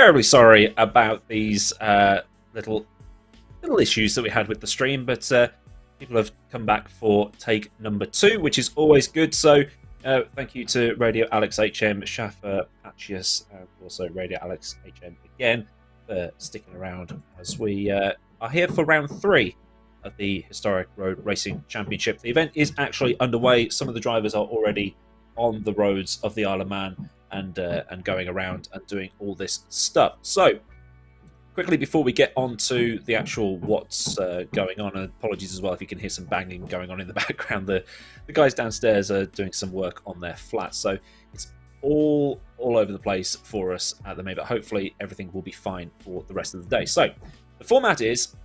terribly sorry about these little issues that we had with the stream, but people have come back for take number 2, which is always good. So thank you to Radio Alex HM, Shaffer, Patchius, and also Radio Alex HM again for sticking around as we are here for round 3 of the Historic Road Racing Championship. The event is actually underway. Some of the drivers are already on the roads of the Isle of Man and going around and doing all this stuff. So quickly, before we get on to the actual what's going on, and apologies as well if you can hear some banging going on in the background. The guys downstairs are doing some work on their flat, so it's all over the place for us at the moment, but hopefully everything will be fine for the rest of the day. So the format is,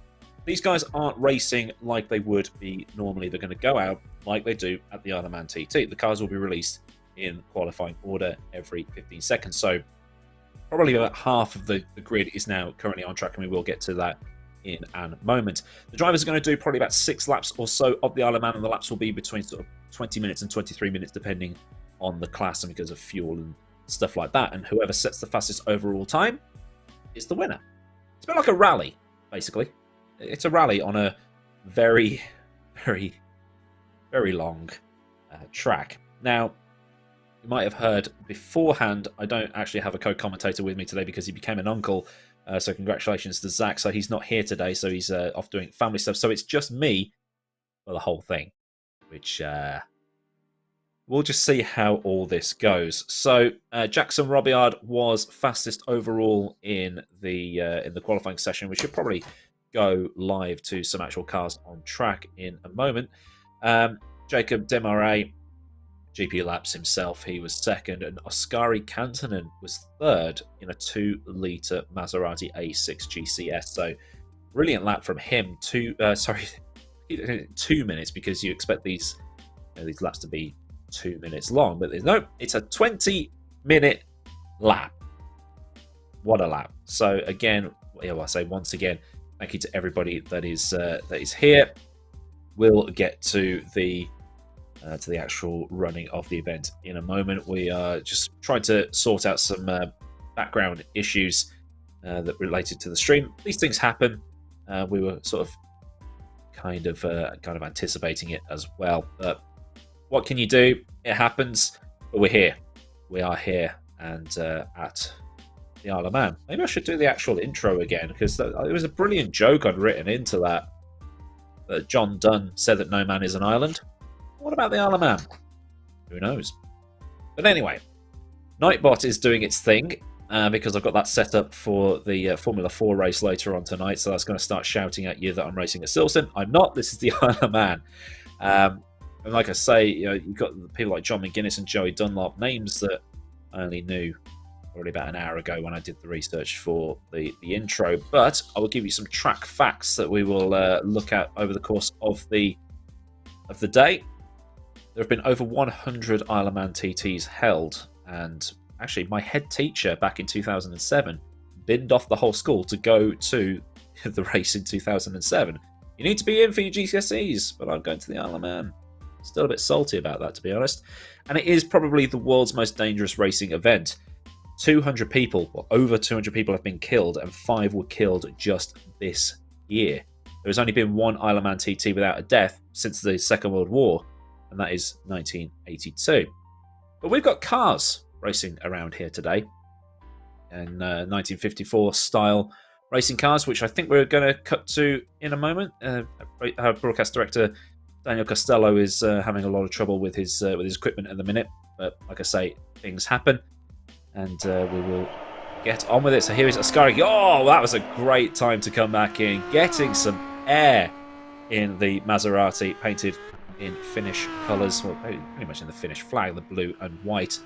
these guys aren't racing like they would be normally. They're going to go out like they do at the Isle of Man TT. The cars will be released in qualifying order every 15 seconds. So probably about half of the grid is now currently on track, and we will get to that in a moment. The drivers are going to do probably about 6 laps or so of the Isle of Man, and the laps will be between sort of 20 minutes and 23 minutes, depending on the class and because of fuel and stuff like that. And whoever sets the fastest overall time is the winner. It's a bit like a rally, basically. It's a rally on a very, very, very long track. Now, you might have heard beforehand, I don't actually have a co-commentator with me today because he became an uncle. So congratulations to Zach. So he's not here today, so he's off doing family stuff. So it's just me for the whole thing, which we'll just see how all this goes. So Jackson Robillard was fastest overall in the qualifying session. We should probably go live to some actual cars on track in a moment. Jacob Demarais, GP laps himself, he was second, and Oskari Kantonen was third in a 2-litre Maserati A6 GCS. So brilliant lap from him. 2 minutes, because you expect these laps to be 2 minutes long, but no, it's a 20-minute lap. What a lap! So again, I say once again, thank you to everybody that is here. We'll get to the actual running of the event in a moment. We are just trying to sort out some background issues that related to the stream. These things happen. We were sort of kind of anticipating it as well. But what can you do? It happens. But we're here. We are here and at the Isle of Man. Maybe I should do the actual intro again, because it was a brilliant joke I'd written into that. John Dunn said that no man is an island. What about the Isle of Man? Who knows? But anyway, Nightbot is doing its thing because I've got that set up for the Formula 4 race later on tonight, so that's going to start shouting at you that I'm racing at Silverstone. I'm not. This is the Isle of Man. And like I say, you've got people like John McGuinness and Joey Dunlop, names that I only knew already about an hour ago when I did the research for the intro. But I will give you some track facts that we will look at over the course of the day. There have been over 100 Isle of Man TTs held, and actually my head teacher back in 2007 binned off the whole school to go to the race in 2007. You need to be in for your GCSEs, but I'm going to the Isle of Man. Still a bit salty about that, to be honest. And it is probably the world's most dangerous racing event. 200 people, or over 200 people have been killed, and 5 were killed just this year. There has only been one Isle of Man TT without a death since the Second World War, and that is 1982. But we've got cars racing around here today, and 1954 style racing cars, which I think we're going to cut to in a moment. Our broadcast director Daniel Costello is having a lot of trouble with his equipment at the minute, but like I say, things happen, and we will get on with it. So here is Oskari. Oh, that was a great time to come back in, getting some air in the Maserati, painted in Finnish colours, well, pretty much in the Finnish flag, the blue and white,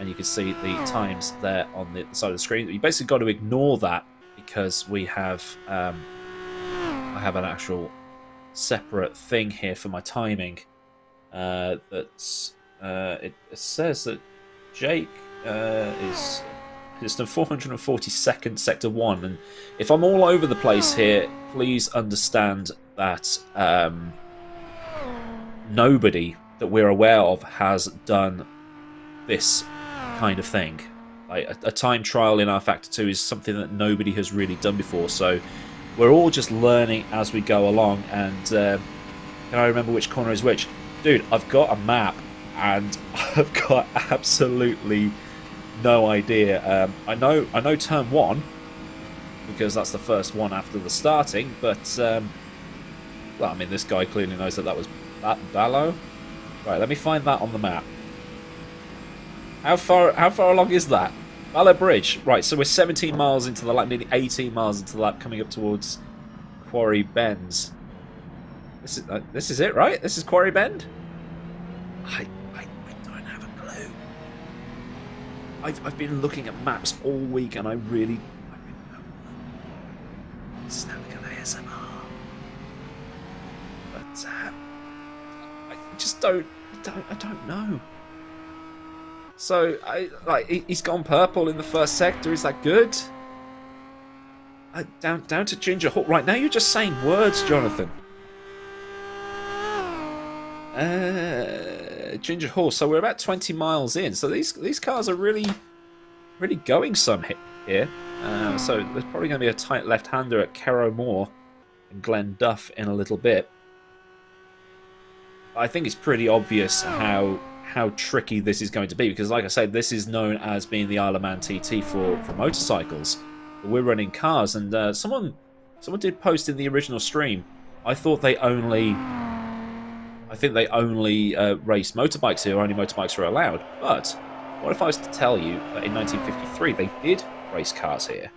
and you can see the times there on the side of the screen. You basically got to ignore that because we have I have an actual separate thing here for my timing. It says that Jake is the 442nd sector 1, and if I'm all over the place here, please understand that nobody that we're aware of has done this kind of thing. like a time trial in our Factor 2 is something that nobody has really done before. So we're all just learning as we go along. And can I remember which corner is which? Dude, I've got a map and I've got absolutely no idea. I know turn 1 because that's the first one after the starting. But well, I mean, this guy clearly knows that was Ballo. Right, let me find that on the map. How far along is that? Ballo Bridge. Right, so we're 17 miles into the lap, nearly 18 miles into the lap, coming up towards Quarry Bends. This is it, right? This is Quarry Bend? I don't have a clue. I've been looking at maps all week and I really snapping an ASMR. But I just don't know. So he's gone purple in the first sector. Is that good? Down to Ginger Hall. Right now, you're just saying words, Jonathan. Ginger Hall. So we're about 20 miles in. So these cars are really going some here. So there's probably going to be a tight left-hander at Carrow Moor and Glen Duff in a little bit. I think it's pretty obvious how tricky this is going to be, because like I said, this is known as being the Isle of Man TT for motorcycles. But we're running cars, and someone did post in the original stream. I think they only race motorbikes here. Only motorbikes are allowed. But what if I was to tell you that in 1953 they did race cars here,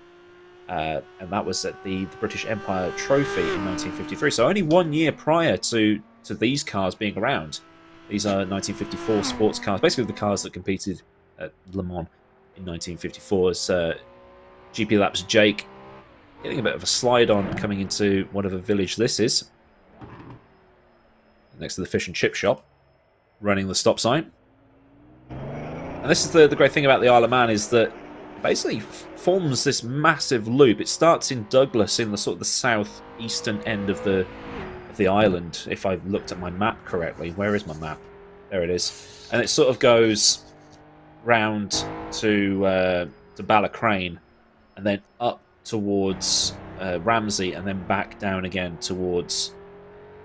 and that was at the British Empire Trophy in 1953. So only 1 year prior to these cars being around. These are 1954 sports cars, basically the cars that competed at Le Mans in 1954. As GP Laps Jake getting a bit of a slide on coming into whatever village this is, next to the fish and chip shop, running the stop sign. And this is the great thing about the Isle of Man, is that it basically forms this massive loop. It starts in Douglas in the sort of the southeastern end of the island, if I've looked at my map correctly. Where is my map? There it is. And it sort of goes round to Ballacrane, and then up towards Ramsey, and then back down again towards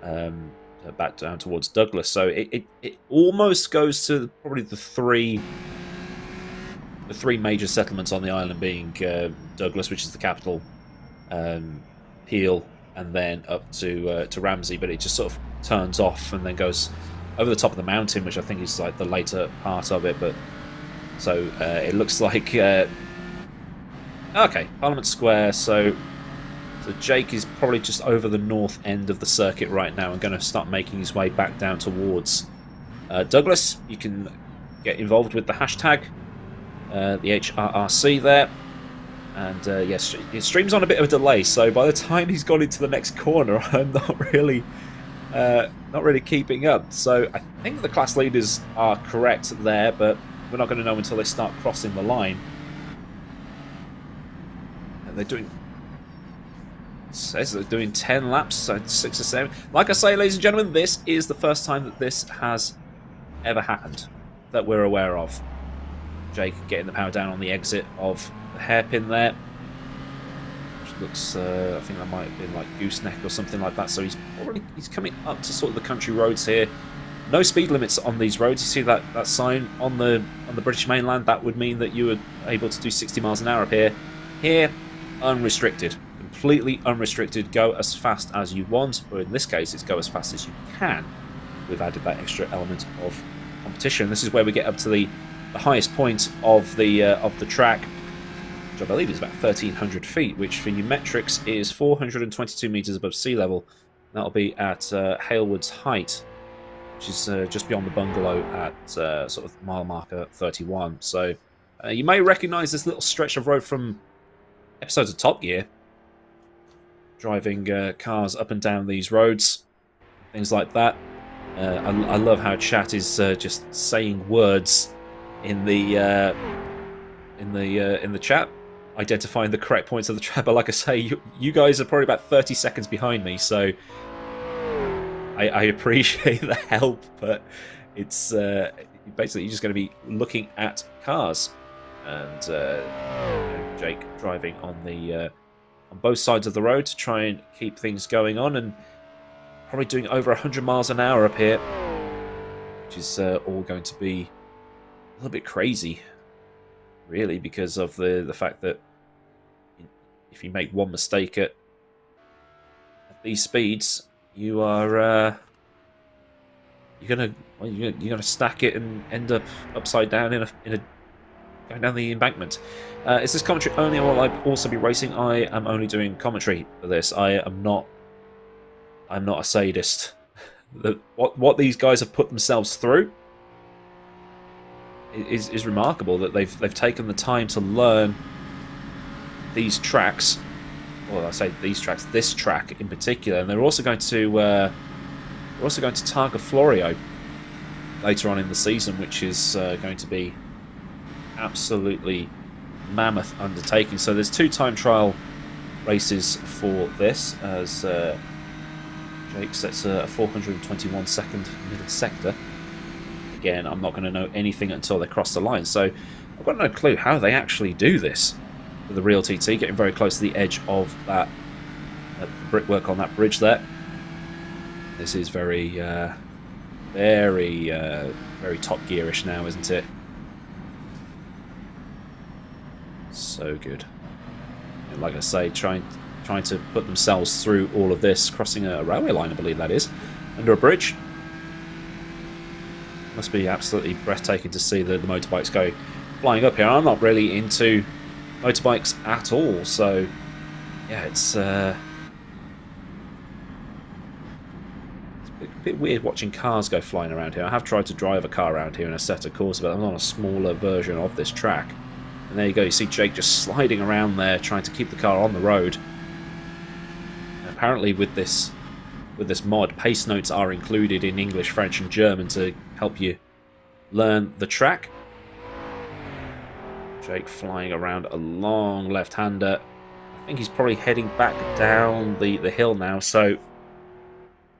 Douglas. So it almost goes to probably the three major settlements on the island, being Douglas, which is the capital, Peel, and then up to Ramsey, but it just sort of turns off and then goes over the top of the mountain, which I think is like the later part of it. But so it looks like okay, Parliament Square. So Jake is probably just over the north end of the circuit right now and going to start making his way back down towards Douglas. You can get involved with the hashtag, the HRRC there. And yes, it streams on a bit of a delay, so by the time he's gone into the next corner, I'm not really keeping up. So I think the class leaders are correct there, but we're not going to know until they start crossing the line. And they're doing, it says they're doing 10 laps, so 6 or 7. Like I say, ladies and gentlemen, this is the first time that this has ever happened that we're aware of. Jake getting the power down on the exit of the hairpin there, which looks, I think that might have been like Gooseneck or something like that. So he's coming up to sort of the country roads here. No speed limits on these roads. You see that sign on the British mainland? That would mean that you were able to do 60 miles an hour up here. Here, unrestricted, completely unrestricted. Go as fast as you want, but in this case, it's go as fast as you can. We've added that extra element of competition. This is where we get up to the highest point of the track, which I believe is about 1,300 feet, which for numerics is 422 meters above sea level. That'll be at Halewood's Height, which is just beyond the bungalow at sort of mile marker 31. So you may recognise this little stretch of road from episodes of Top Gear, driving cars up and down these roads, things like that. I love how chat is just saying words in the chat, identifying the correct points of the track. But like I say, you guys are probably about 30 seconds behind me, so I appreciate the help. But it's basically you're just going to be looking at cars. and Jake driving on both sides of the road to try and keep things going on, and probably doing over 100 miles an hour up here, which is all going to be a little bit crazy, really, because of the fact that if you make one mistake at these speeds, you are you're gonna stack it and end up upside down in a going down the embankment. Is this commentary only, or will I also be racing? I am only doing commentary for this. I'm not a sadist. What these guys have put themselves through is remarkable. That they've taken the time to learn these tracks. Well, I say these tracks, this track in particular, and they're also going to target Florio later on in the season, which is going to be absolutely mammoth undertaking. So there's 2 time trial races for this, as Jake sets a 421 second middle sector. Again, I'm not going to know anything until they cross the line, so I've got no clue how they actually do this with the real TT, getting very close to the edge of that brickwork on that bridge there. This is very Top Gearish now, isn't it? So good. And like I say, trying to put themselves through all of this, crossing a railway line, I believe that is, under a bridge. Must be absolutely breathtaking to see the motorbikes go flying up here. I'm not really into motorbikes at all, so yeah, it's a bit weird watching cars go flying around here. I have tried to drive a car around here in a set of course, but I'm on a smaller version of this track. And there you go, you see Jake just sliding around there, trying to keep the car on the road. And apparently with this mod, pace notes are included in English, French and German to help you learn the track. Jake flying around a long left-hander. I think he's probably heading back down the hill now, so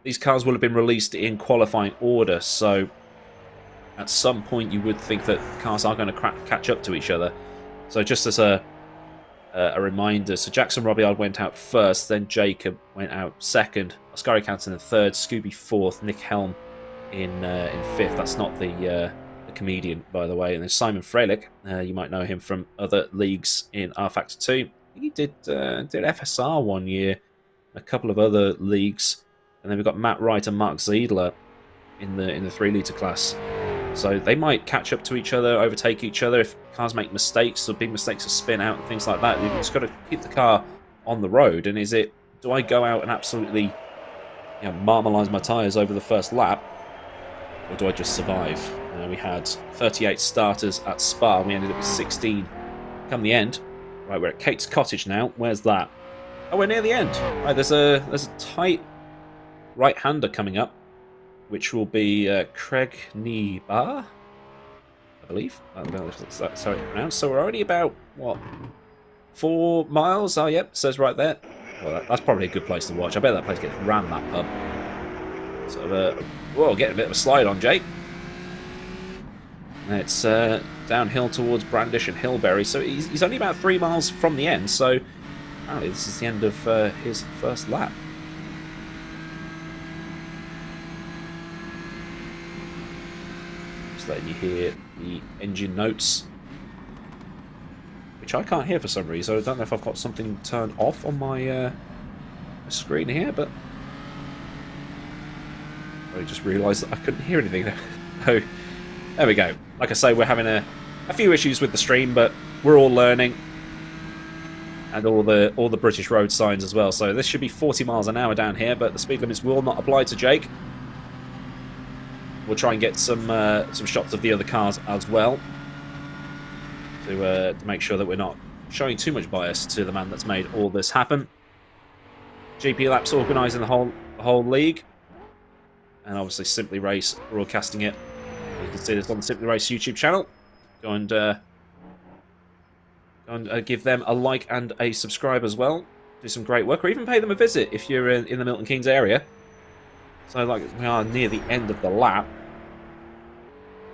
these cars will have been released in qualifying order, so at some point you would think that cars are going to catch up to each other. So just as a reminder, so Jackson Robillard went out first, then Jacob went out second, Oscar Canton in third, Scooby fourth, Nick Helm in fifth. That's not the comedian, by the way. And then Simon Freilich, you might know him from other leagues in R Factor 2. He did FSR one year, a couple of other leagues, and then we've got Matt Wright and Mark Ziedler in the 3-litre class. So they might catch up to each other, overtake each other if cars make mistakes, or big mistakes to spin out and things like that. You've just got to keep the car on the road. And do I go out and absolutely marmalise my tyres over the first lap, or do I just survive? We had 38 starters at Spa. We ended up with 16 come the end. Right, we're at Kate's Cottage now. Where's that? Oh, we're near the end. Right, there's a tight right-hander coming up, which will be Craig Nibar, I believe. I don't know if that's how it's pronounced. So we're already about, what, 4 miles? Oh, yep, says right there. Well, that's probably a good place to watch. I bet that place gets rammed, that pub. Sort of whoa, getting a bit of a slide on, Jake. And it's downhill towards Brandish and Hilberry. So he's only about 3 miles from the end. So apparently this is the end of his first lap. Letting you hear the engine notes, which I can't hear for some reason. I don't know if I've got something turned off on my screen here, but I just realised that I couldn't hear anything. Oh, there we go. Like I say, we're having a few issues with the stream, but we're all learning, and all the British road signs as well. So this should be 40 miles an hour down here, but the speed limits will not apply to Jake. We'll try and get some shots of the other cars as well to make sure that we're not showing too much bias to the man that's made all this happen. GP Laps organising the whole league, and obviously Simply Race broadcasting it. You can see this on the Simply Race YouTube channel. Go and give them a like and a subscribe as well. Do some great work, or even pay them a visit if you're in the Milton Keynes area. So, like, we are near the end of the lap.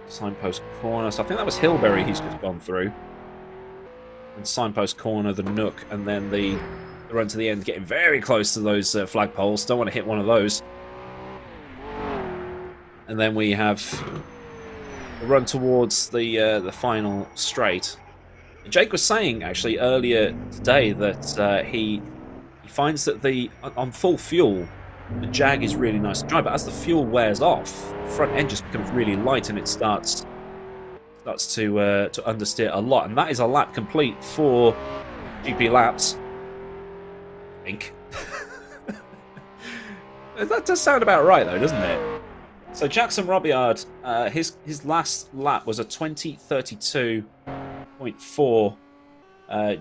Signpost corner. So I think that was Hilberry he's just gone through. and signpost corner, the nook, and then the run to the end, getting very close to those flagpoles. Don't want to hit one of those. And then we have the run towards the final straight. And Jake was saying actually earlier today that he finds that on full fuel, the Jag is really nice to drive, but as the fuel wears off, the front end just becomes really light and it starts to understeer a lot. And that is a lap complete for GP Laps. I think. That does sound about right though, doesn't it? So Jackson Robillard, his last lap was a 20:32.4.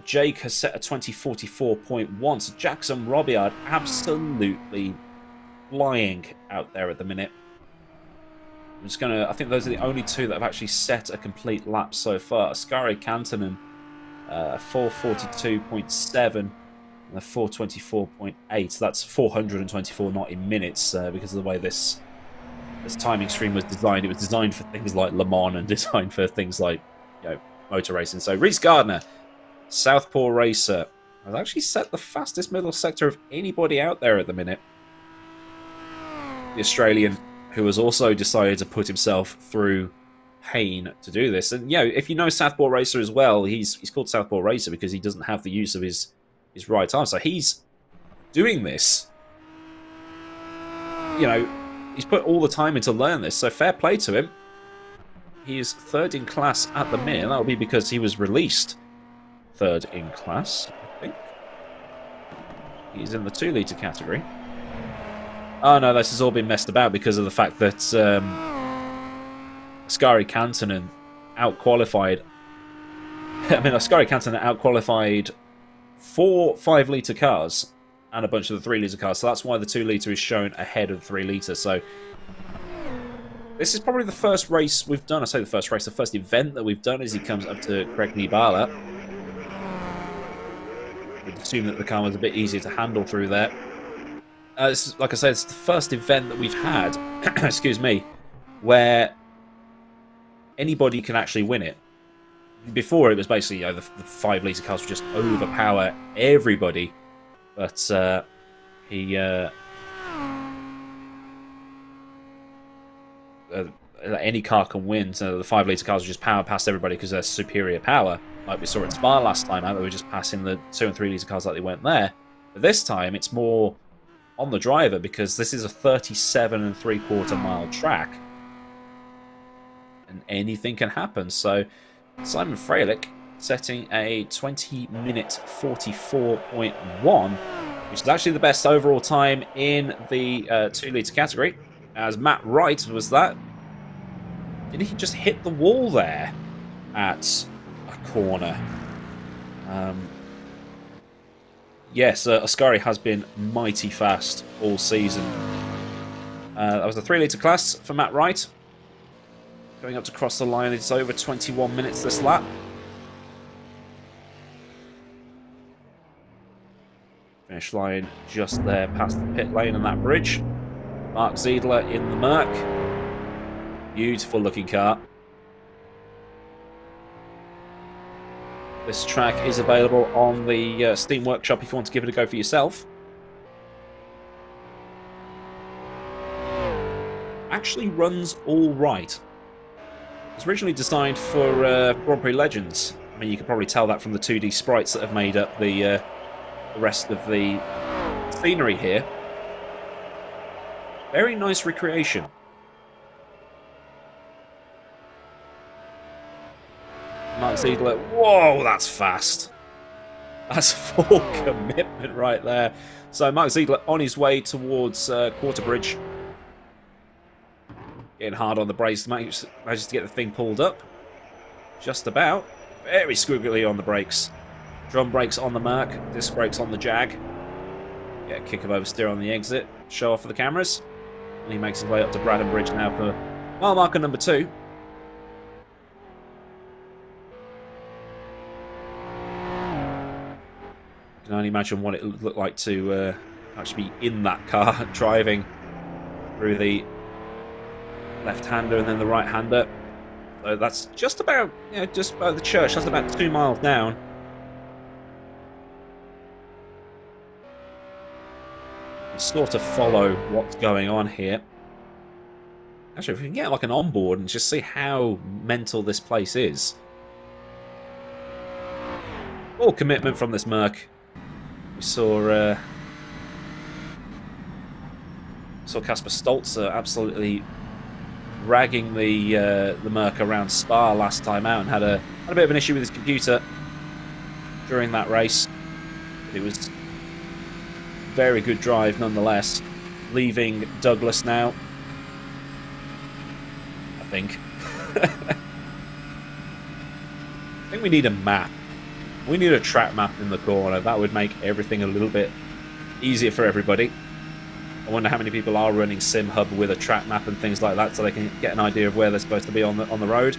Jake has set a 20:44.1. So Jackson Robillard absolutely flying out there at the minute. I think those are the only two that have actually set a complete lap so far. Ascari Kantonen, 4:42.7 and a 4:24.8. That's 424, not in minutes, because of the way this timing stream was designed. It was designed for things like Le Mans and designed for things like, motor racing. So Reese Gardner, Southpaw racer, has actually set the fastest middle sector of anybody out there at the minute. The Australian, who has also decided to put himself through pain to do this. And if you know Southpaw racer as well, he's called Southpaw racer because he doesn't have the use of his right arm. So he's doing this. He's put all the time in to learn this. So fair play to him. He is third in class at the minute. That'll be because he was released third in class, I think. He's in the 2-litre category. Oh no, this has all been messed about because of the fact that Ascari Kantonen outqualified. Ascari Kantonen outqualified 4 5-litre cars and a bunch of the 3-litre cars. So that's why the 2-litre is shown ahead of the 3-litre. So this is probably the first race we've done. I say the first race, the first event that we've done as he comes up to Craig Nibala. We'd assume that the car was a bit easier to handle through there. Like I said, it's the first event that we've had, excuse me, where anybody can actually win it. Before, it was basically, the 5-litre cars would just overpower everybody. But any car can win. So the 5-litre cars will just power past everybody because they're superior power. Like we saw at Spa last time out, they were just passing the 2 and 3-litre cars like they weren't there. But this time, it's more on the driver because this is a 37 3/4 mile track. And anything can happen. So Simon Freilich setting a 20-minute 44.1, which is actually the best overall time in the 2-litre category. As Matt Wright was that. Did he just hit the wall there at a corner? Yes, Ascari has been mighty fast all season. That was the 3-litre class for Matt Wright. Going up to cross the line, it's over 21 minutes this lap. Finish line just there past the pit lane and that bridge. Mark Ziedler in the Merc. Beautiful looking car. This track is available on the Steam Workshop if you want to give it a go for yourself. Actually runs all right. It was originally designed for Grand Prix Legends. I mean, you can probably tell that from the 2D sprites that have made up the rest of the scenery here. Very nice recreation. Mark Ziedler, whoa, that's fast. That's full commitment right there. So Mark Ziedler on his way towards Quarterbridge. Getting hard on the brakes, manages to get the thing pulled up. Just about. Very squiggly on the brakes. Drum brakes on the Merc, disc brakes on the Jag. Get a kick of oversteer on the exit. Show off for the cameras. And he makes his way up to Braddon Bridge now for mile marker number 2. I can only imagine what it would look like to actually be in that car, driving through the left-hander and then the right-hander. So that's just about, just by the church. That's about 2 miles down. sort of follow what's going on here. Actually, if we can get like an onboard and just see how mental this place is. All commitment from this Merc. We saw Casper Stolzer absolutely ragging the Merc around Spa last time out, and had a bit of an issue with his computer during that race. It was very good drive nonetheless, leaving Douglas now. I think. I think we need a map. We need a track map in the corner. That would make everything a little bit easier for everybody. I wonder how many people are running SimHub with a track map and things like that, so they can get an idea of where they're supposed to be on the road.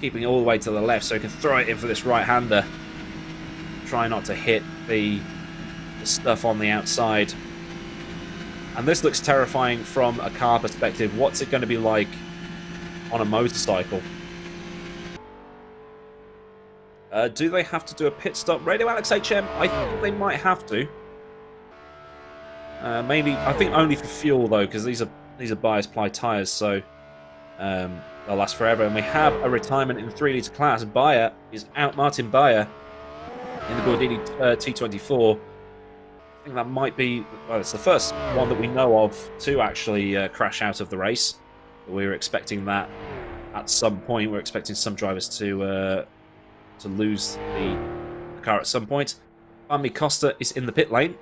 Keeping it all the way to the left, so you can throw it in for this right-hander. Try not to hit the stuff on the outside. And this looks terrifying from a car perspective. What's it going to be like on a motorcycle? Do they have to do a pit stop? Radio Alex HM, I think they might have to. Maybe, I think only for fuel though, because these are bias ply tyres, so they'll last forever. And we have a retirement in the 3 litre class. Bayer is out. Martin Bayer in the Gordini T24. I think that might be, well, it's the first one that we know of to actually crash out of the race. We were expecting that at some point. We're expecting some drivers to lose the car at some point. Ami Costa is in the pit lane.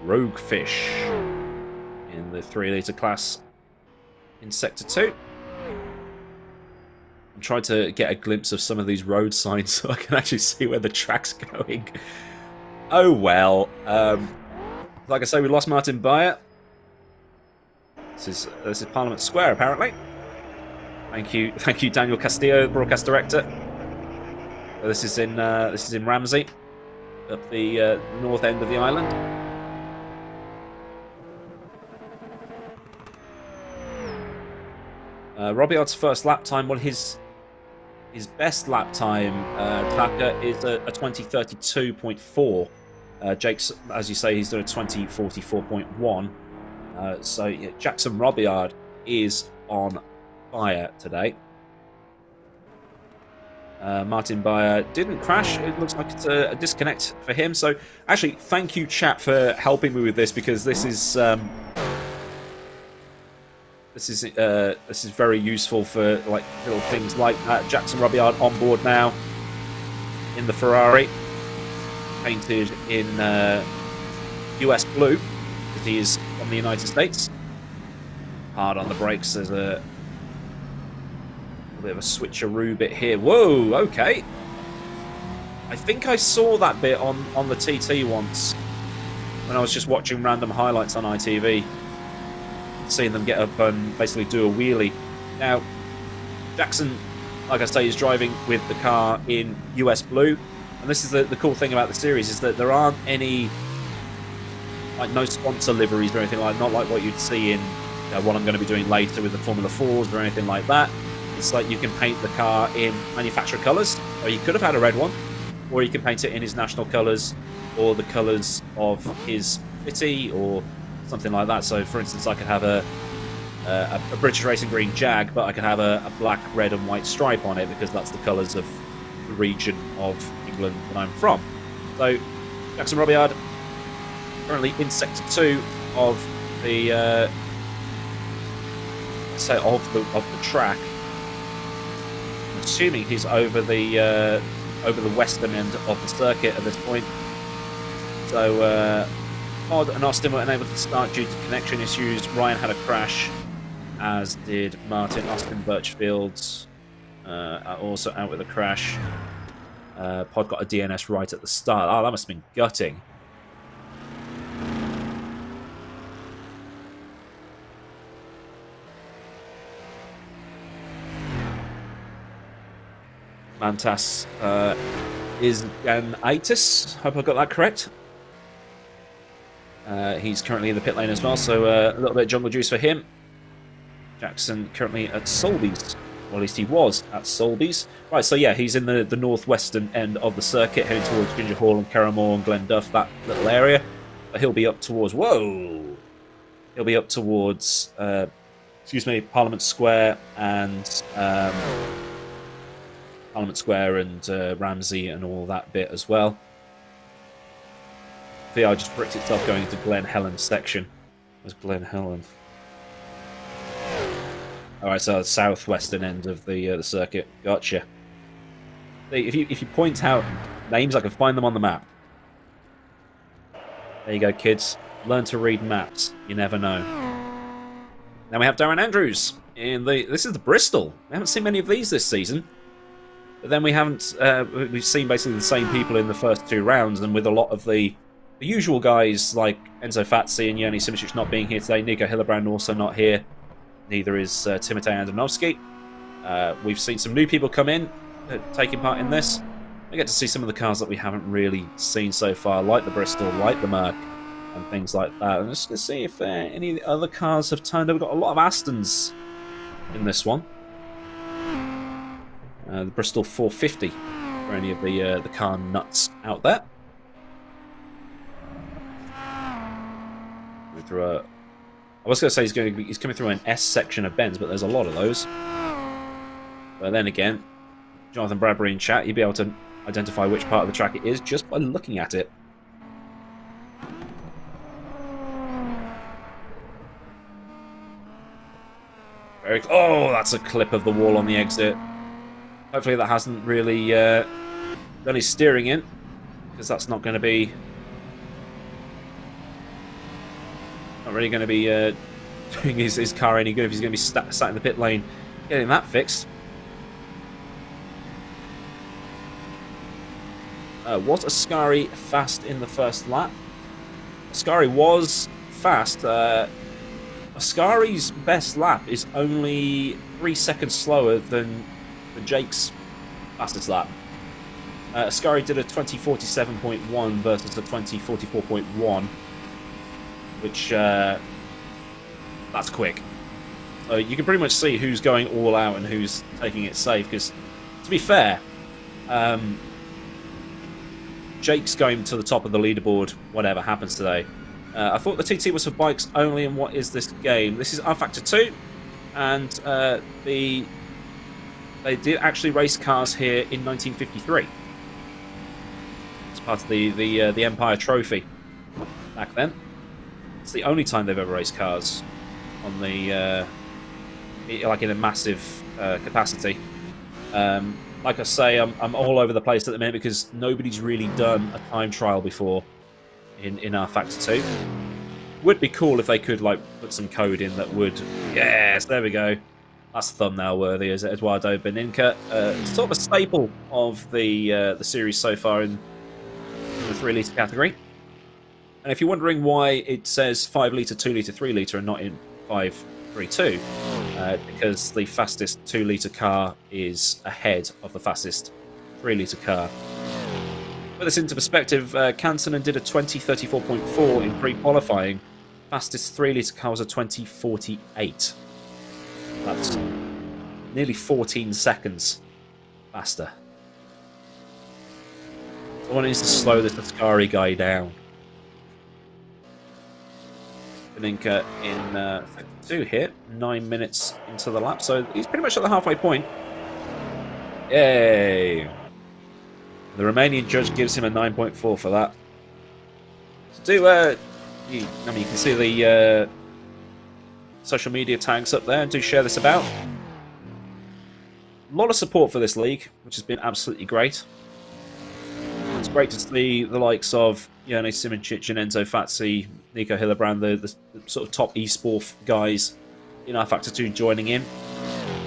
Roguefish in the 3 litre class in Sector 2. I'm trying to get a glimpse of some of these road signs so I can actually see where the track's going. Oh well. Like I say, we lost Martin Bayer. This is Parliament Square, apparently. Thank you, Daniel Castillo, broadcast director. This is in Ramsey, up the north end of the island. Robiard's first lap time, well, his best lap time, Taka, is a 20:32.4. Jake's, as you say, he's done a 20:44.1. So yeah, Jackson Robiard is on fire today. Martin Bayer didn't crash. It looks like it's a disconnect for him. So actually, thank you, chat, for helping me with this, because this is very useful for like little things like that. Jackson Robiard on board now in the Ferrari, painted in US blue, because he is from the United States. Hard on the brakes. There's a bit of a switcheroo bit here. Whoa, okay. I think I saw that bit on the TT once when I was just watching random highlights on ITV. Seeing them get up and basically do a wheelie. Now, Jackson, like I say, is driving with the car in US blue, and this is the cool thing about the series, is that there aren't any, like, no sponsor liveries or anything like, not like what you'd see in what I'm going to be doing later with the Formula 4s or anything like that. It's like you can paint the car in manufacturer colours, or you could have had a red one, or you can paint it in his national colours or the colours of his city or something like that. So, for instance, I could have a British Racing Green Jag, but I could have a black, red and white stripe on it, because that's the colours of the region of England that I'm from. So, Jackson Robiard currently in Sector 2 of the track. I'm assuming he's over the western end of the circuit at this point. So Todd and Austin were unable to start due to connection issues. Ryan had a crash, as did Martin. Austin Birchfield also out with a crash. Pod got a DNS right at the start. Oh, that must have been gutting. Mantas is Ganitis. Hope I got that correct. He's currently in the pit lane as well, so a little bit of jungle juice for him. Jackson currently at Solby's. Or at least he was at Solby's. Right, so yeah, he's in the northwestern end of the circuit, heading towards Ginger Hall and Carramore and Glenduff, that little area. But he'll be up towards... Whoa! He'll be up towards... Parliament Square and... Parliament Square and Ramsey and all that bit as well. VR just bricked itself going into Glen Helen's section. Where's Glen Helen? Alright, so the southwestern end of the circuit. Gotcha. If you point out names, I can find them on the map. There you go, kids. Learn to read maps. You never know. Then we have Darren Andrews. This is the Bristol. We haven't seen many of these this season. But then we've seen basically the same people in the first 2 rounds, and with a lot of the usual guys like Enzo Fazzi and Yoni Simic not being here today. Nico Hillebrand also not here. Neither is Timotej Andonovski. We've seen some new people come in, taking part in this. We get to see some of the cars that we haven't really seen so far, like the Bristol, like the Merc, and things like that. And just to see if any other cars have turned up. We've got a lot of Astons in this one. The Bristol 450 for any of the car nuts out there. I was going to say he's coming through an S section of Benz, but there's a lot of those. But then again, Jonathan Bradbury in chat, you'd be able to identify which part of the track it is just by looking at it. Oh, that's a clip of the wall on the exit. Hopefully that hasn't really done his steering in, because that's not going to be... Not really going to be doing his car any good if he's going to be sat in the pit lane getting that fixed. Was Ascari fast in the first lap? Ascari was fast. Ascari's best lap is only 3 seconds slower than Jake's fastest lap. Ascari did a 20:47.1 versus a 20:44.1. Which, that's quick. You can pretty much see who's going all out and who's taking it safe, because, to be fair, Jake's going to the top of the leaderboard, whatever happens today. I thought the TT was for bikes only, and what is this game? This is R-Factor 2, and they did actually race cars here in 1953. It's part of the Empire Trophy back then. It's the only time they've ever raced cars on the like in a massive capacity. Like I say, I'm all over the place at the minute because nobody's really done a time trial before in R-Factor 2. Would be cool if they could like put some code in that would... Yes, there we go. That's thumbnail worthy, is it? Eduardo Beninca. Sort of a staple of the series so far in the 3 litre category. And if you're wondering why it says 5 litre, 2 litre, 3 litre and not in 5, 3, 2, because the fastest 2 litre car is ahead of the fastest 3 litre car. Put this into perspective, Kansanen did a 20:34.4 in pre-qualifying. Fastest 3 litre car was a 20:48. That's nearly 14 seconds faster. Someone needs to slow this Ascari guy down. Beninca in sector 2 here, 9 minutes into the lap, so he's pretty much at the halfway point. Yay! The Romanian judge gives him a 9.4 for that. So you can see the social media tags up there, and do share this about. A lot of support for this league, which has been absolutely great. It's great to see the likes of Jone Simoncic and Enzo Fazzi, Nico Hillebrand, the sort of top eSport guys in R-Factor 2 joining in.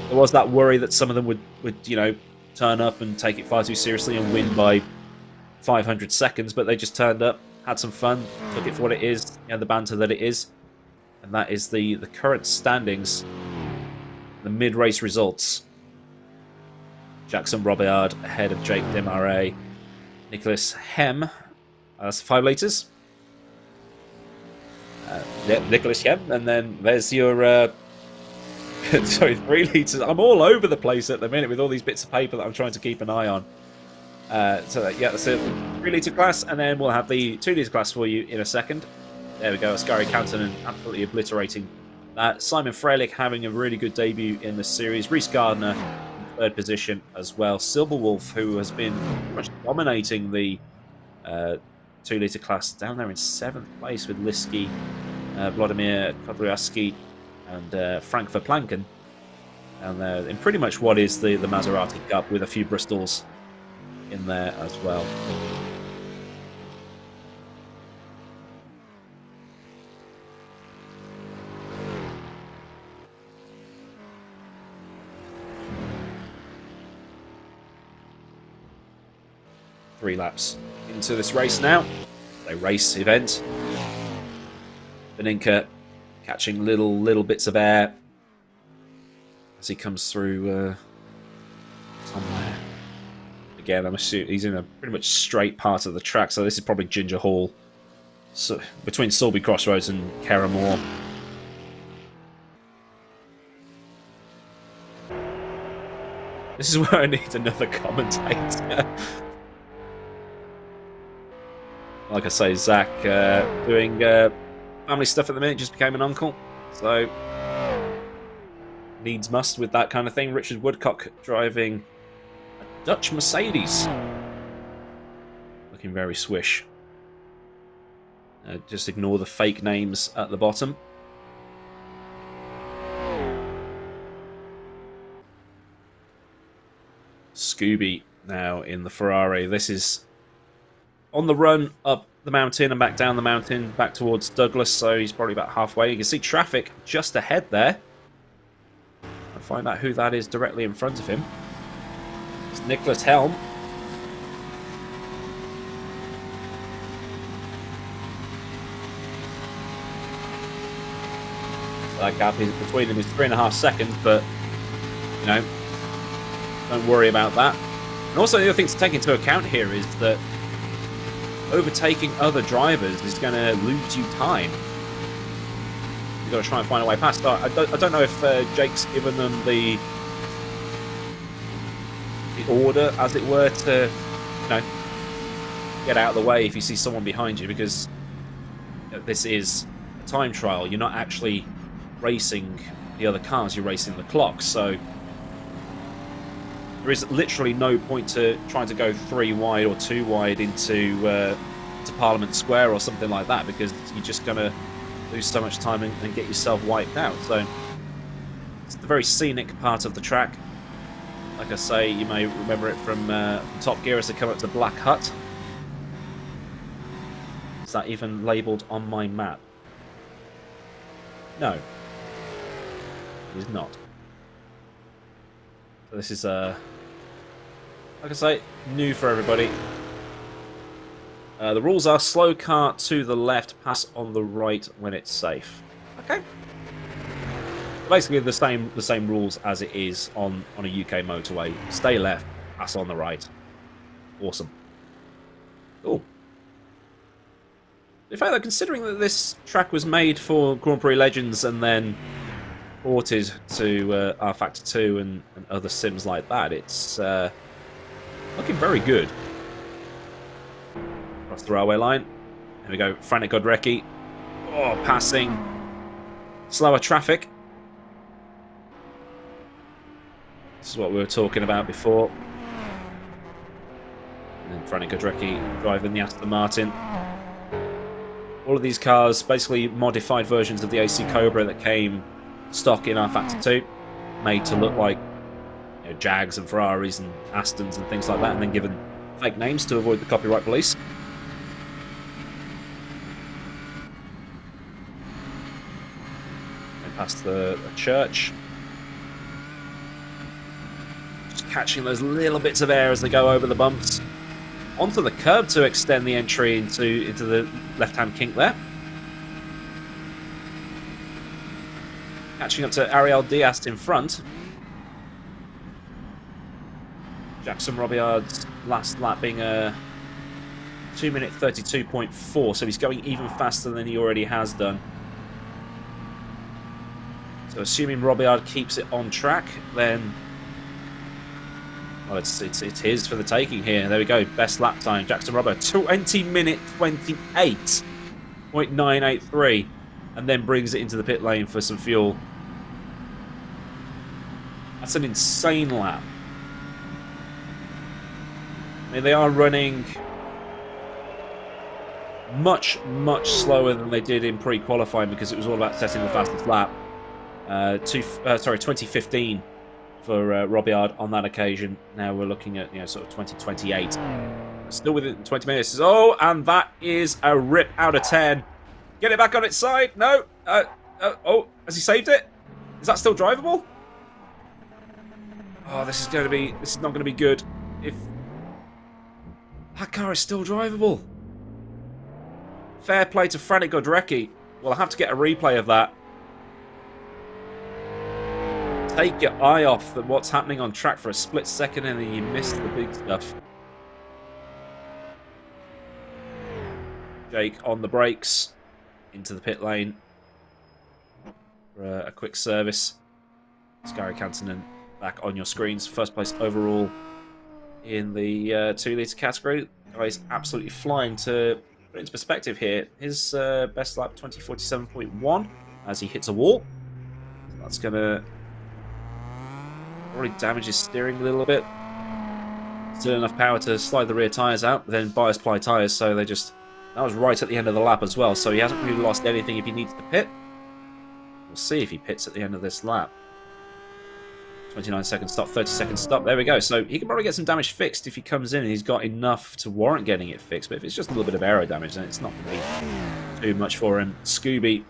There was that worry that some of them would turn up and take it far too seriously and win by 500 seconds, but they just turned up, had some fun, took it for what it is, the banter that it is. And that is the current standings, the mid-race results. Jackson Robillard ahead of Jake Desmarais. Nicholas Hem, that's 5 litres. Nicholas Hem, and then there's your Sorry, 3 litres. I'm all over the place at the minute with all these bits of paper that I'm trying to keep an eye on. Yeah, that's it. 3-litre class, and then we'll have the 2-litre class for you in a second. There we go. Ascari Cantonen absolutely obliterating that. Simon Freilich having a really good debut in the series. Reece Gardner in 3rd position as well. Silverwolf, who has been pretty much dominating the 2-litre class, down there in 7th place with Liski, Vladimir Kodryavsky, and Frank Verplanken. And in pretty much what is the Maserati Cup, with a few Bristols in there as well. Three laps into this race now. A race event. Beninka catching little bits of air as he comes through somewhere. Again, I'm assuming he's in a pretty much straight part of the track, so this is probably Ginger Hall, so between Sulby Crossroads and Kerramore. This is where I need another commentator. Like I say, Zach doing family stuff at the minute, just became an uncle, so needs must with that kind of thing. Richard Woodcock driving a Dutch Mercedes, looking very swish. Just ignore the fake names at the bottom. Scooby now in the Ferrari. This is on the run up the mountain and back down the mountain, back towards Douglas, so he's probably about halfway. You can see traffic just ahead there. I'll find out who that is directly in front of him. It's Nicholas Helm. That gap is between them is 3.5 seconds, but you know, don't worry about that. And also the other thing to take into account here is that overtaking other drivers is going to lose you time. You've got to try and find a way past. I don't know if Jake's given them the order, as it were, to get out of the way if you see someone behind you, because this is a time trial. You're not actually racing the other cars, you're racing the clock. So there is literally no point to trying to go 3 wide or 2 wide into Parliament Square or something like that, because you're just going to lose so much time and get yourself wiped out. So it's the very scenic part of the track. Like I say, you may remember it from Top Gear as they come up to Black Hut. Is that even labelled on my map? No. It is not. So this is, like I say, new for everybody. The rules are slow car to the left, pass on the right when it's safe. Okay. Basically the same rules as it is on a UK motorway. Stay left, pass on the right. Awesome. Cool. In fact, considering that this track was made for Grand Prix Legends and then ported to R Factor 2 and other sims like that, it's looking very good. Across the railway line. Here we go, Frank Godrecki. Oh, passing slower traffic. This is what we were talking about before. And then Frank Godrecki driving the Aston Martin. All of these cars, basically modified versions of the AC Cobra that came stock in R Factor 2, made to look like Jags and Ferraris and Astons and things like that, and then given fake names to avoid the copyright police. And past the church. Just catching those little bits of air as they go over the bumps. Onto the curb to extend the entry into the left-hand kink there. Catching up to Ariel Diaz in front. Jackson Robillard's last lap being a 2-minute 32.4, so he's going even faster than he already has done. So So assuming Robillard keeps it on track, then well, it's his for the taking here. There we go. Best lap time, Jackson Robbo, 20-minute 28.983, and then brings it into the pit lane for some fuel. That's an insane lap. I mean, they are running much, much slower than they did in pre-qualifying because it was all about setting the fastest lap. 2015 for Robillard on that occasion. Now we're looking at sort of 2028. Still within 20 minutes. Oh, and that is a rip out of 10. Get it back on its side. No. Oh, has he saved it? Is that still drivable? Oh, this is not going to be good. If that car is still drivable. Fair play to Frantic Godrecki. We'll have to get a replay of that. Take your eye off what's happening on track for a split second and then you miss the big stuff. Jake on the brakes. Into the pit lane. For a quick service. Skyri Kantonen back on your screens. First place overall in the 2-litre category. Guy's absolutely flying. To put it into perspective here, his best lap 20:47.1 as he hits a wall. So that's going to probably damage his steering a little bit. Still enough power to slide the rear tyres out, but then bias ply tyres, so they just... That was right at the end of the lap as well, so he hasn't really lost anything if he needs to pit. We'll see if he pits at the end of this lap. 29-second stop, 30-second stop. There we go. So he can probably get some damage fixed if he comes in and he's got enough to warrant getting it fixed. But if it's just a little bit of aero damage, then it's not going to be too much for him. Scooby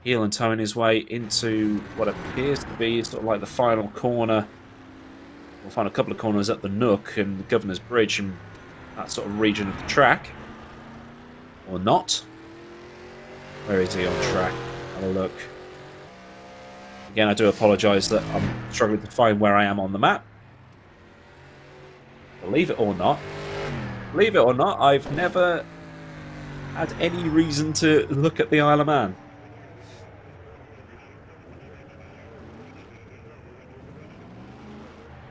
heel and toeing his way into what appears to be sort of like the final corner. We'll find a couple of corners at the Nook and the Governor's Bridge and that sort of region of the track. Or not. Where is he on track? Have a look. Again, I do apologise that I'm struggling to find where I am on the map. Believe it or not, I've never had any reason to look at the Isle of Man.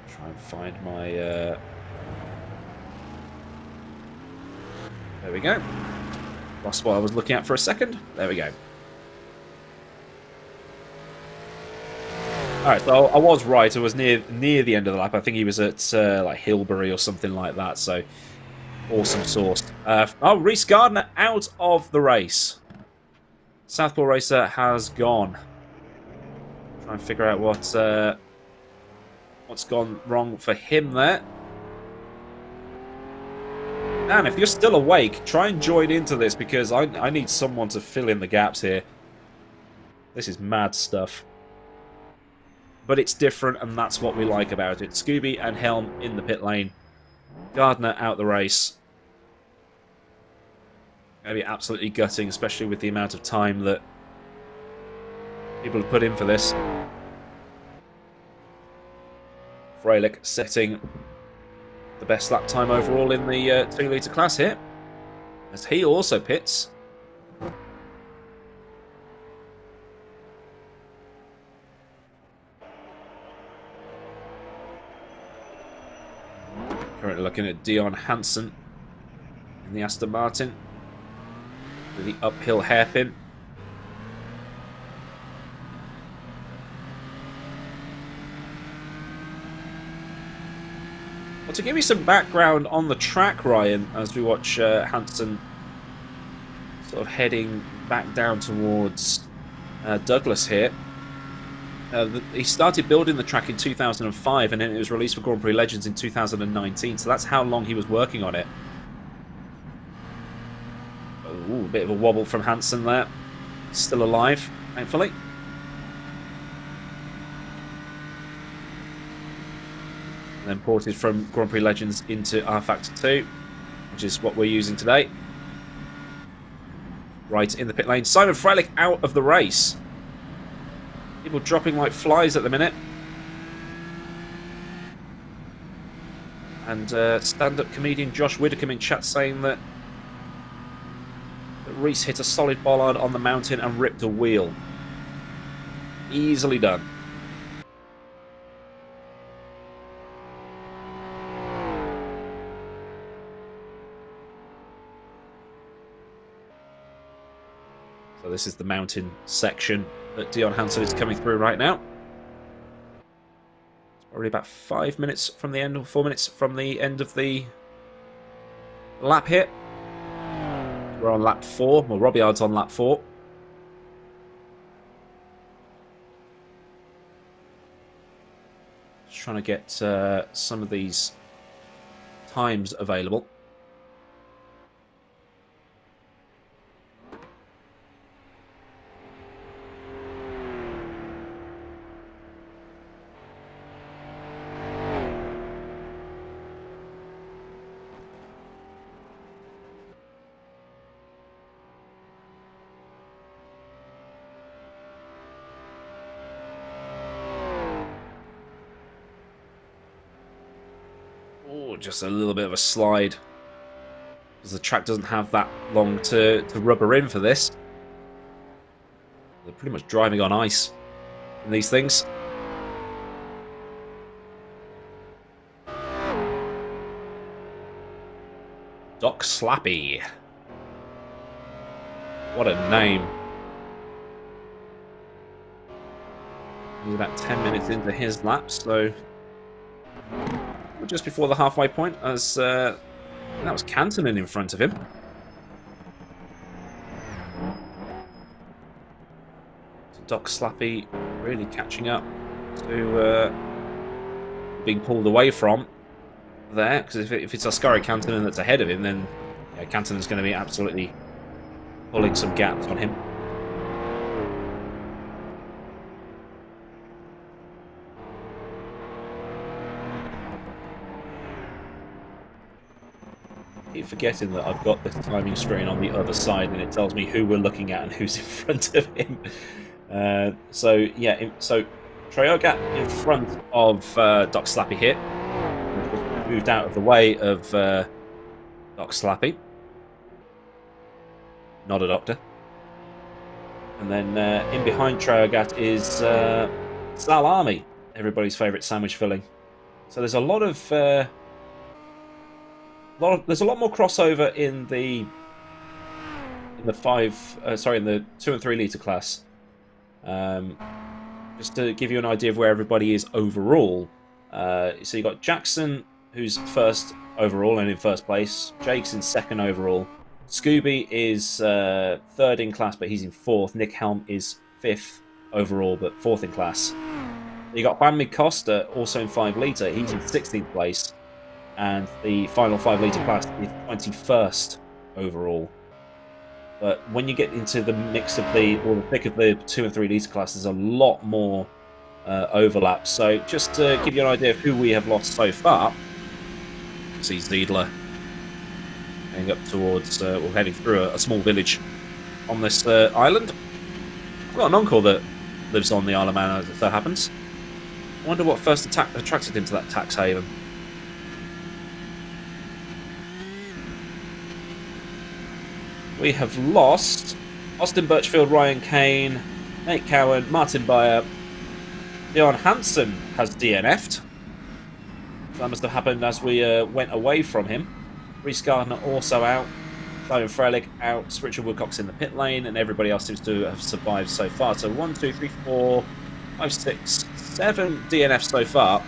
Try and find my... There we go. Lost what I was looking at for a second. There we go. Alright, so I was right. I was near the end of the lap. I think he was at like Hilbury or something like that. So awesome sauce. Oh, Reece Gardner out of the race. Southpaw Racer has gone. Try and figure out what's gone wrong for him there. Dan, if you're still awake, try and join into this because I need someone to fill in the gaps here. This is mad stuff. But it's different, and that's what we like about it. Scooby and Helm in the pit lane. Gardner out the race. Going to be absolutely gutting, especially with the amount of time that people have put in for this. Freilich setting the best lap time overall in the 2-litre class here, as he also pits. Currently looking at Dion Hansen in the Aston Martin with the uphill hairpin. Well, to give you some background on the track, Ryan, as we watch Hansen sort of heading back down towards Douglas here. He started building the track in 2005 and then it was released for Grand Prix Legends in 2019, so that's how long he was working on it. Ooh, a bit of a wobble from Hansen there. Still alive, thankfully. And then ported from Grand Prix Legends into R-Factor 2, which is what we're using today. Right in the pit lane. Simon Freilich out of the race. People dropping like flies at the minute. And stand-up comedian Josh Widdicombe in chat saying that Reece hit a solid bollard on the mountain and ripped a wheel. Easily done. So this is the mountain section that Dion Hansen is coming through right now. It's probably about 5 minutes from the end, or 4 minutes from the end of the lap here. We're on lap 4. Well, Robillard's on lap 4. Just trying to get some of these times available. Just a little bit of a slide, because the track doesn't have that long to rubber in for this. They're pretty much driving on ice in these things. Doc Slappy. What a name. He's about 10 minutes into his lap, so just before the halfway point, as that was Cantonen in front of him. So Doc Slappy really catching up to being pulled away from there, because if it's Ascari Cantonen that's ahead of him, then yeah, Cantonen's going to be absolutely pulling some gaps on him. Keep forgetting that I've got this timing screen on the other side, and it tells me who we're looking at and who's in front of him. So yeah, so Traogat in front of Doc Slappy here. Moved out of the way of Doc Slappy. Not a doctor. And then in behind Traogat is Salami, everybody's favourite sandwich filling. So there's a lot of there's a lot more crossover in the 2 and 3 litre class. Just to give you an idea of where everybody is overall. So you got Jackson, who's first overall and in first place. Jake's in second overall. Scooby is third in class, but he's in fourth. Nick Helm is fifth overall, but fourth in class. You got Bambi Costa, also in 5 litre. He's in 16th place. And the final 5 litre class is 21st overall. But when you get into the mix of the thick of the 2 and 3 litre class, there's a lot more overlap. So just to give you an idea of who we have lost so far, you see Ziedler heading up towards, heading through a small village on this island. I've got an uncle that lives on the Isle of Man, as it so happens. I wonder what first attracted him to that tax haven. We have lost Austin Birchfield, Ryan Kane, Nate Cowan, Martin Beyer. Dion Hansen has DNF'd. That must have happened as we went away from him. Reece Gardner also out. Simon Frelick out. Richard Woodcock's in the pit lane, and everybody else seems to have survived so far. So 1, 2, 3, 4, 5, 6, 7 DNFs so far.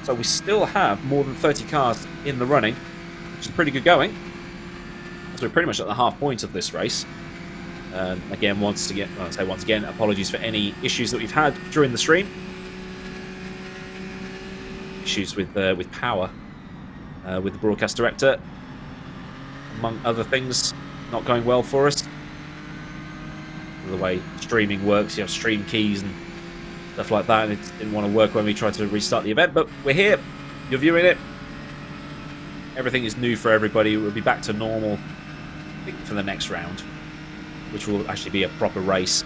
So we still have more than 30 cars in the running, which is pretty good going. So we're pretty much at the half point of this race. Again, once again, apologies for any issues that we've had during the stream. Issues with power, with the broadcast director, among other things, not going well for us. The way streaming works, you have stream keys and stuff like that, and it didn't want to work when we tried to restart the event. But we're here. You're viewing it. Everything is new for everybody. We'll be back to normal for the next round, which will actually be a proper race.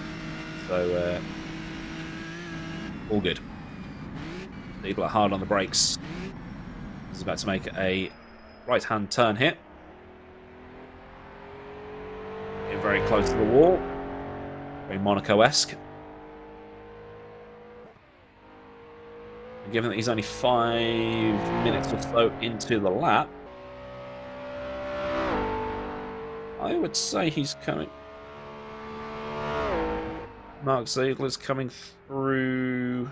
So all good. People are hard on the brakes. He's about to make a right-hand turn here. Getting very close to the wall. Very Monaco-esque. Given that he's only 5 minutes or so into the lap, I would say he's coming. Mark Ziegler's coming through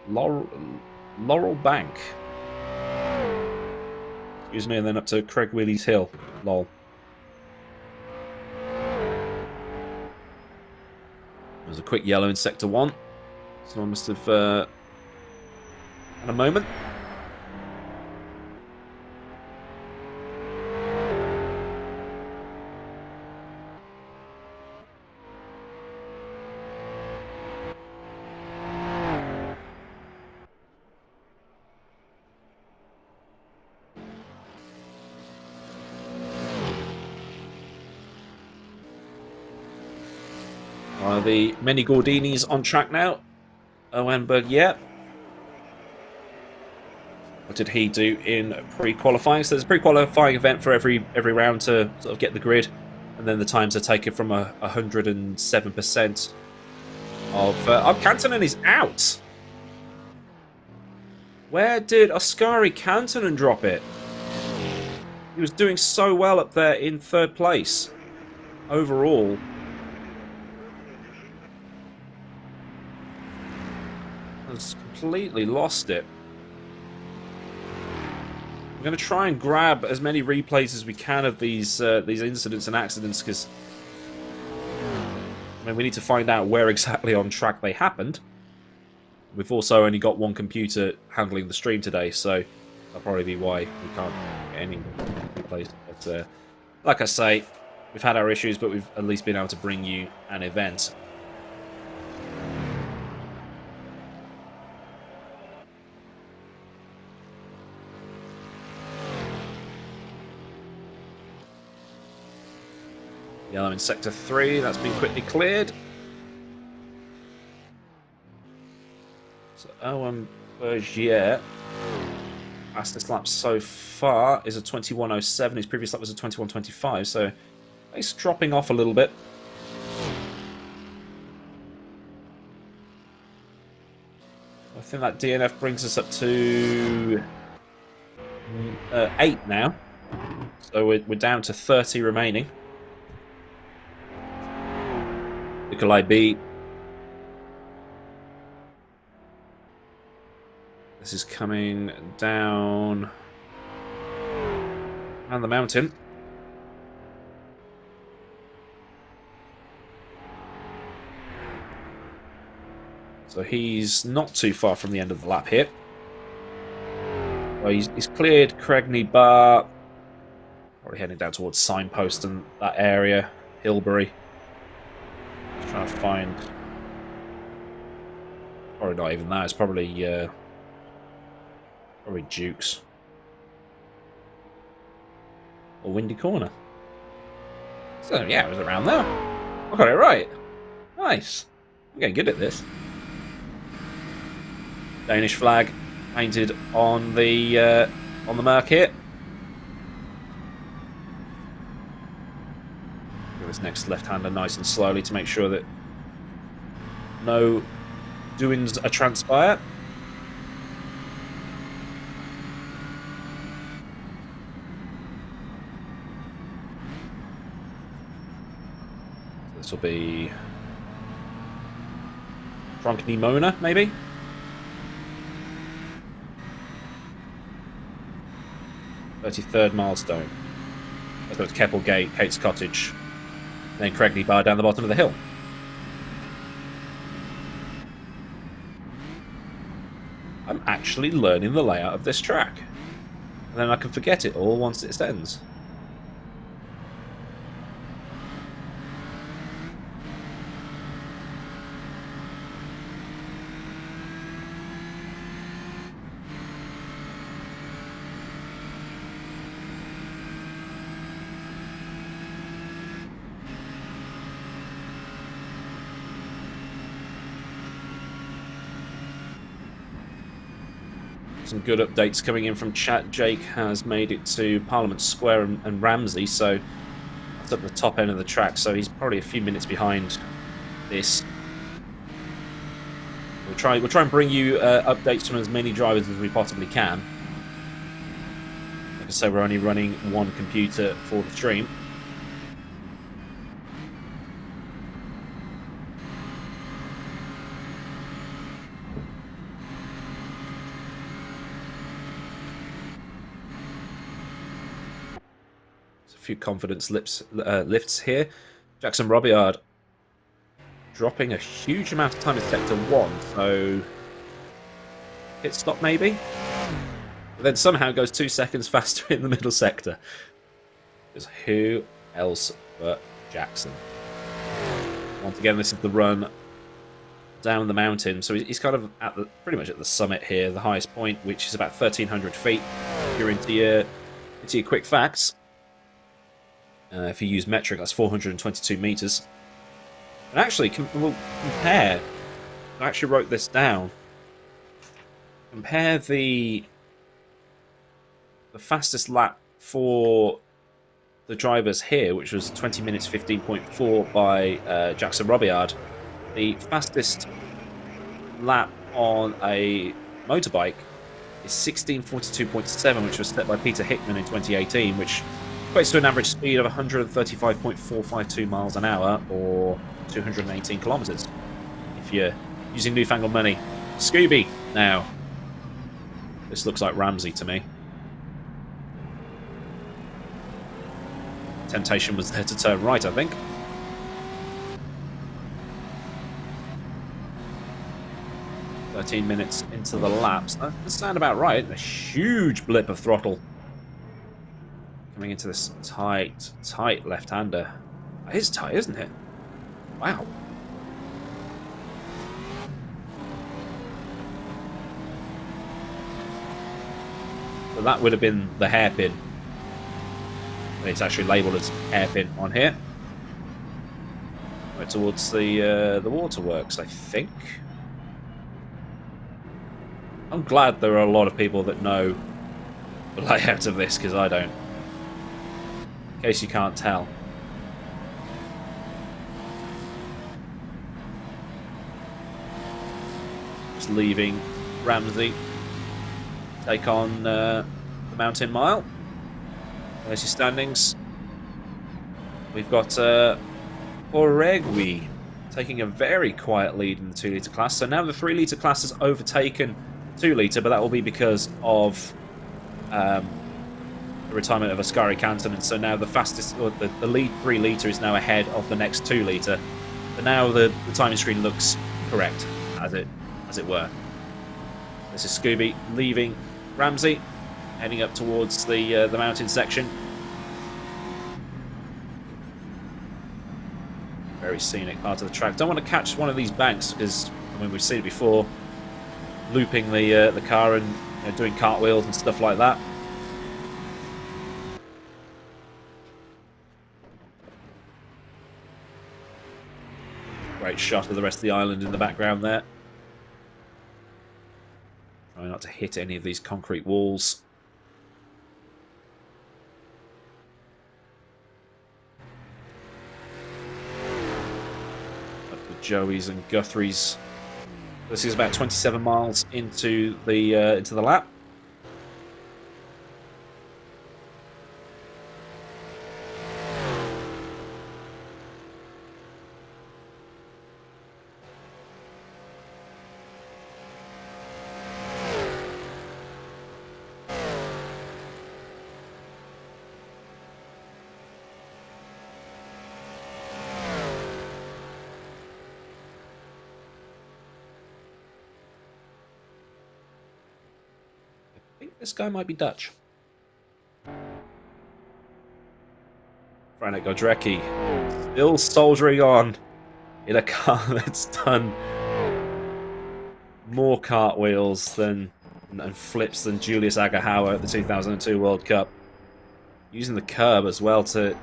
Laurel Bank. Excuse me, and then up to Craig Willie's Hill. Lol. There's a quick yellow in Sector 1. So I must have had a moment. The mini Gordini's on track now. Owenberg, yeah. What did he do in pre-qualifying? So there's a pre-qualifying event for every round to sort of get the grid, and then the times are taken from 107% of... Kantonen is out! Where did Oskari Kantonen drop it? He was doing so well up there in 3rd place overall. Has completely lost it. I'm going to try and grab as many replays as we can of these incidents and accidents, because I mean, we need to find out where exactly on track they happened. We've also only got one computer handling the stream today, so that'll probably be why we can't get any replays. But like I say, we've had our issues, but we've at least been able to bring you an event. Yellow in Sector 3, that's been quickly cleared. So Owen Bergier, fastest lap so far is a 21.07. His previous lap was a 21.25, so he's dropping off a little bit. I think that DNF brings us up to 8 now. So we're down to 30 remaining. Nikolai B. This is coming down the mountain. So he's not too far from the end of the lap here. Well, he's cleared Cragney Bar. Probably heading down towards Signpost and that area, Hilbury. Trying to find... Probably not even that. It's probably Dukes. Or Windy Corner. So, yeah, it was around there. I got it right. Nice. I'm getting good at this. Danish flag painted on the Merc here. Give this next left-hander nice and slowly to make sure that no doings are transpire. This will be Frank Nimona, maybe? .33rd milestone. So it's Keppel Gate, Kate's Cottage, then Cragney Bar down the bottom of the hill. I'm actually learning the layout of this track. And then I can forget it all once it ends. Some good updates coming in from chat. Jake has made it to Parliament Square and Ramsey, so that's at the top end of the track, so he's probably a few minutes behind this. We'll we'll try and bring you updates from as many drivers as we possibly can. Like I say, we're only running one computer for the stream. There's a few confidence lifts here. Jackson Robillard dropping a huge amount of time in sector 1, so pit stop maybe? But then somehow goes 2 seconds faster in the middle sector. Because who else but Jackson? Once again, this is the run down the mountain, so he's kind of at pretty much at the summit here, the highest point, which is about 1,300 feet. If you're into your quick facts, if you use metric, that's 422 meters. And actually, we'll compare. I actually wrote this down. Compare the fastest lap for the drivers here, which was 20 minutes 15.4 by Jackson Robillard. The fastest lap on a motorbike is 16:42.7, which was set by Peter Hickman in 2018, which equates to an average speed of 135.452 miles an hour, or 218 kilometers. If you're using newfangled money. Scooby, now. This looks like Ramsey to me. Temptation was there to turn right, I think. "13 minutes into the laps." That does sound about right. A huge blip of throttle. Coming into this tight left-hander. It is tight, isn't it? Wow. So that would have been the hairpin. It's actually labelled as hairpin on here. Right towards the waterworks, I think. I'm glad there are a lot of people that know the layout of this, because I don't. In case you can't tell. Just leaving Ramsey. Take on the Mountain Mile. There's your standings. We've got Oregui taking a very quiet lead in the 2 litre class. So now the 3 litre class has overtaken 2 litre, but that will be because of the retirement of Ascari Canton, and so now the fastest, or the lead 3 litre is now ahead of the next 2 litre. So now the timing screen looks correct, as it were. This is Scooby leaving Ramsey, heading up towards the mountain section. Very scenic part of the track. Don't want to catch one of these banks because, I mean, we've seen it before, looping the car and doing cartwheels and stuff like that. Great shot of the rest of the island in the background there. Try not to hit any of these concrete walls. Up the Joeys and Guthries. This is about 27 miles into the lap. This guy might be Dutch. Franek Godrecki still soldiering on in a car that's done more cartwheels and flips than Julius Agahauer at the 2002 World Cup. Using the curb as well to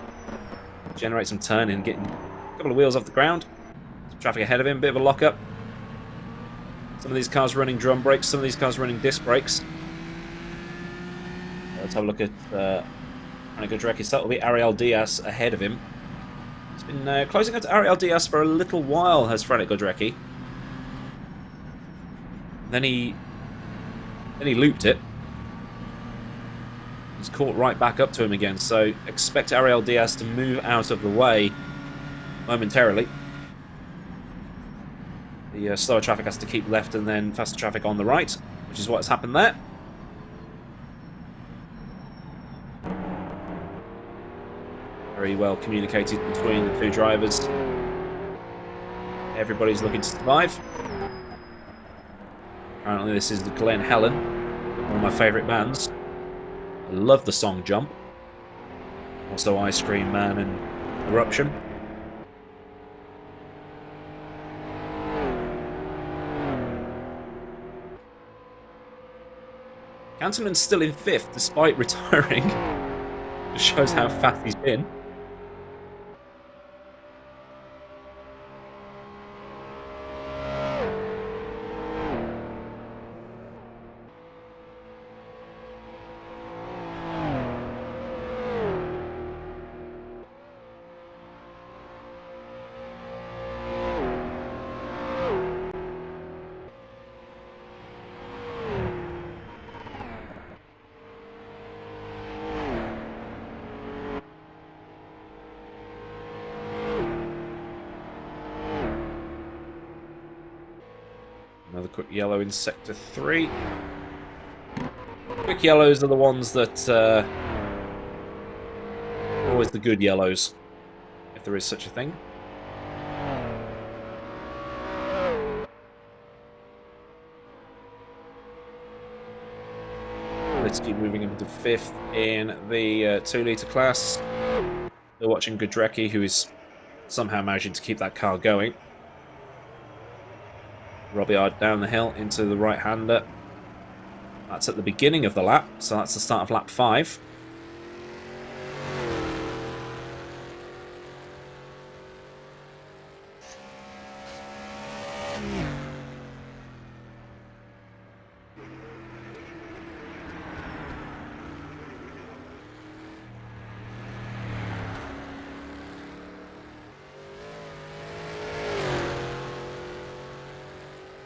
generate some turning, getting a couple of wheels off the ground. Some traffic ahead of him, bit of a lockup. Some of these cars running drum brakes, some of these cars running disc brakes. Let's have a look at Franek Godrecki. So that will be Ariel Diaz ahead of him. He's been closing up to Ariel Diaz for a little while, has Franek Godrecki. Then he looped it. He's caught right back up to him again, so expect Ariel Diaz to move out of the way momentarily. The slower traffic has to keep left and then faster traffic on the right, which is what's happened there. Very well communicated between the two drivers. Everybody's looking to survive. Apparently this is the Glen Helen, one of my favourite bands. I love the song Jump. Also Ice Cream Man and Eruption. Cantonman's still in 5th despite retiring. Just shows how fast he's been. Another quick yellow in Sector 3. Quick yellows are the ones that are always the good yellows, if there is such a thing. Let's keep moving into 5th in the 2-litre class. We're watching Gudrecki, who is somehow managing to keep that car going. Robillard down the hill into the right-hander. That's at the beginning of the lap, so that's the start of lap 5.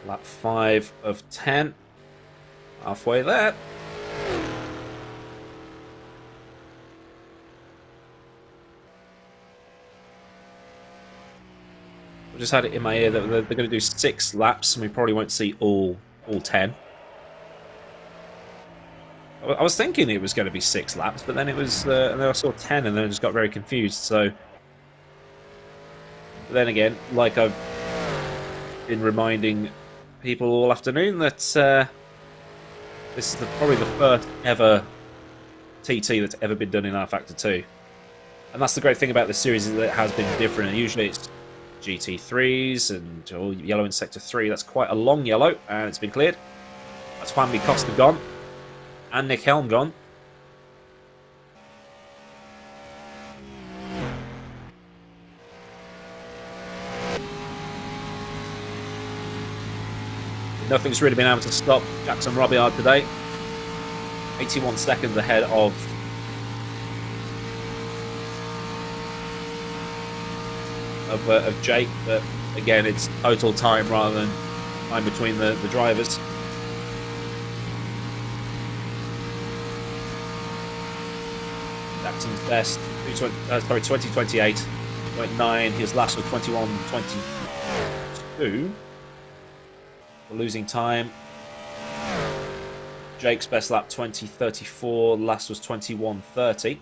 Lap 5 of 10. Halfway there. I just had it in my ear that they're going to do 6 laps, and we probably won't see all 10. I was thinking it was going to be 6 laps, but then it was, and then I saw 10, and then I just got very confused. So, but then again, like I've been reminding people all afternoon, that this is probably the first ever TT that's ever been done in R-Factor 2. And that's the great thing about this series, is that it has been different. And usually it's GT3s and all yellow in Sector 3. That's quite a long yellow, and it's been cleared. That's Juan B. Costa gone. And Nick Helm gone. Nothing's really been able to stop Jackson Robillard today. 81 seconds ahead of Jake, but again, it's total time rather than time between the drivers. Jackson's best, 2028.9. His last was 21.22. Losing time. Jake's best lap 20.34. Last was 21.30.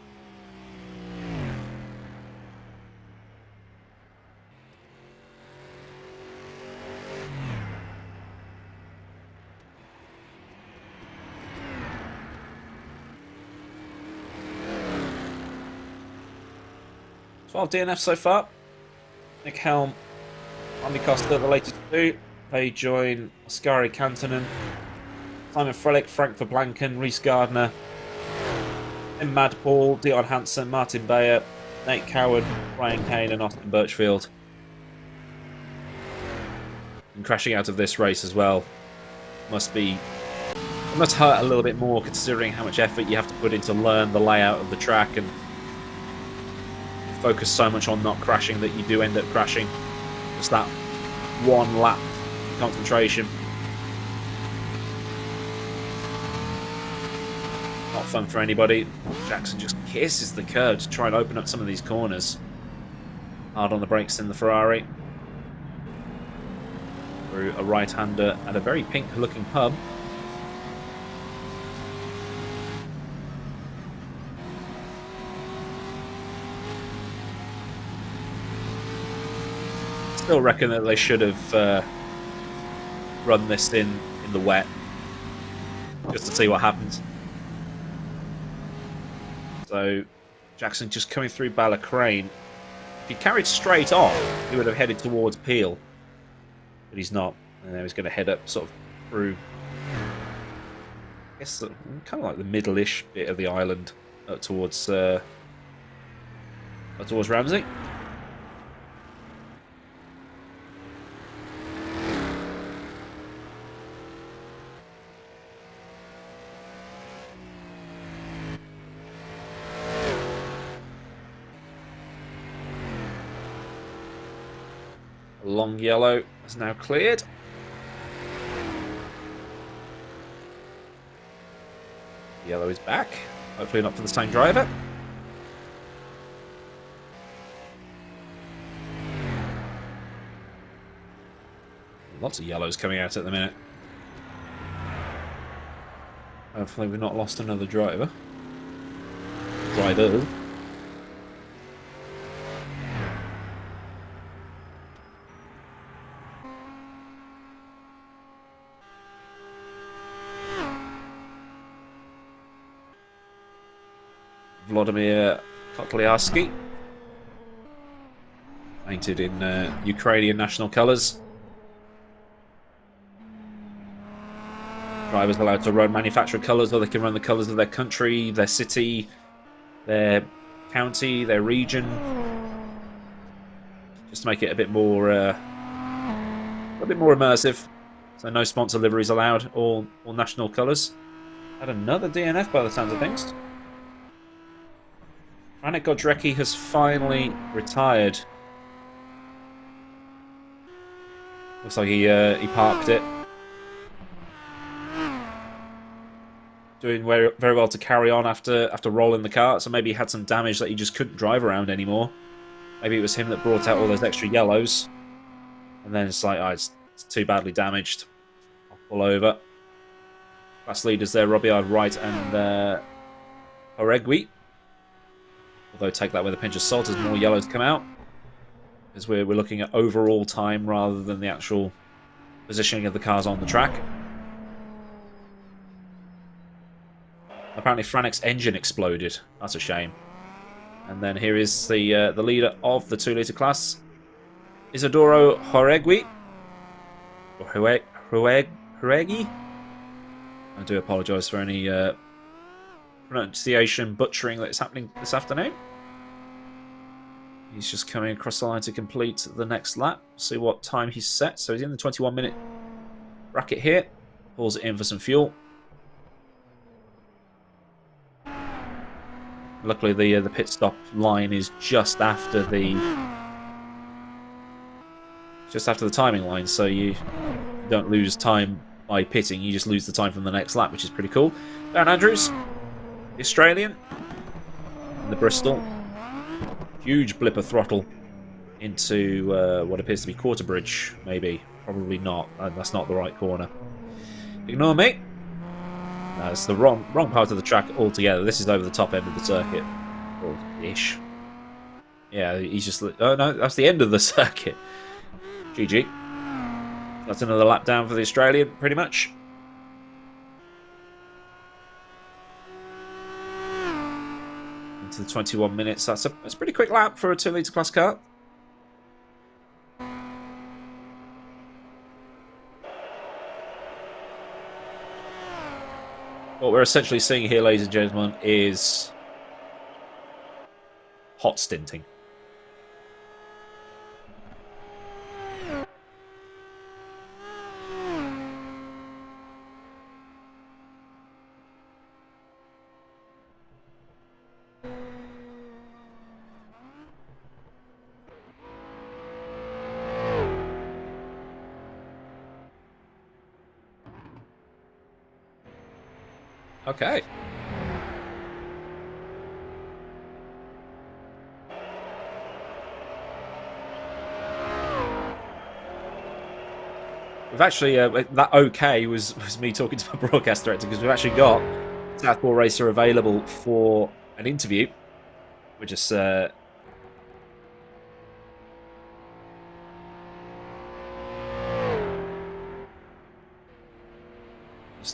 Twelve DNF so far. Nick Helm, Andy Costa, the latest 2. They join Oskari Kantonen, Simon Frelick, Frank Verblanken, Reese Gardner, Tim Madpaul, Dion Hansen, Martin Bayer, Nate Coward, Ryan Kane and Austin Birchfield. And crashing out of this race as well must hurt a little bit more, considering how much effort you have to put in to learn the layout of the track and focus so much on not crashing that you do end up crashing. Just that one lap concentration. fun for anybody. Jackson just kisses the curb to try and open up some of these corners. Hard on the brakes in the Ferrari. Through a right-hander at a very pink-looking hub. Still reckon that they should have run this in the wet, just to see what happens. So Jackson just coming through Ballacrane. If he carried straight on, he would have headed towards Peel, but he's not. And now he's going to head up sort of through, I guess, kind of like the middle-ish bit of the island up towards Ramsey. Long yellow is now cleared. Yellow is back. Hopefully not for the same driver. Lots of yellows coming out at the minute. Hopefully we've not lost another driver. Drivers. Vladimir HRRC, painted in Ukrainian national colours. Drivers allowed to run manufactured colours, or they can run the colours of their country, their city, their county, their region, just to make it a bit more immersive. So no sponsor liveries allowed, all national colours. Had another DNF by the sounds of things. Franek Godrecki has finally retired. Looks like he parked it. Doing very well to carry on after rolling the car. So maybe he had some damage that he just couldn't drive around anymore. Maybe it was him that brought out all those extra yellows. And then it's like, oh, it's too badly damaged. I'll pull over. Class leaders there, Robiard, Wright, and Oregui. Although take that with a pinch of salt as more yellows come out. Because we're looking at overall time rather than the actual positioning of the cars on the track. Apparently Franek's engine exploded. That's a shame. And then here is the leader of the 2-litre class, Isidoro Horegui. Or Horegui? I do apologise for any pronunciation butchering that's happening this afternoon. He's just coming across the line to complete the next lap. See what time he's set. So he's in the 21-minute bracket here. Pulls it in for some fuel. Luckily, the pit stop line is just after the timing line, so you don't lose time by pitting. You just lose the time from the next lap, which is pretty cool. Dan Andrews, the Australian, and the Bristol. Huge blip of throttle into what appears to be Quarterbridge, maybe. Probably not. That's not the right corner. Ignore me. That's the wrong part of the track altogether. This is over the top end of the circuit. Or ish. Yeah, he's just... Oh, no, that's the end of the circuit. GG. That's another lap down for the Australian, pretty much. Into the 21 minutes. That's a pretty quick lap for a 2-litre class car. What we're essentially seeing here, ladies and gentlemen, is hot stinting. Okay. we've actually that okay was me talking to my broadcast director, because we've actually got Southpaw Racer available for an interview. We're just trying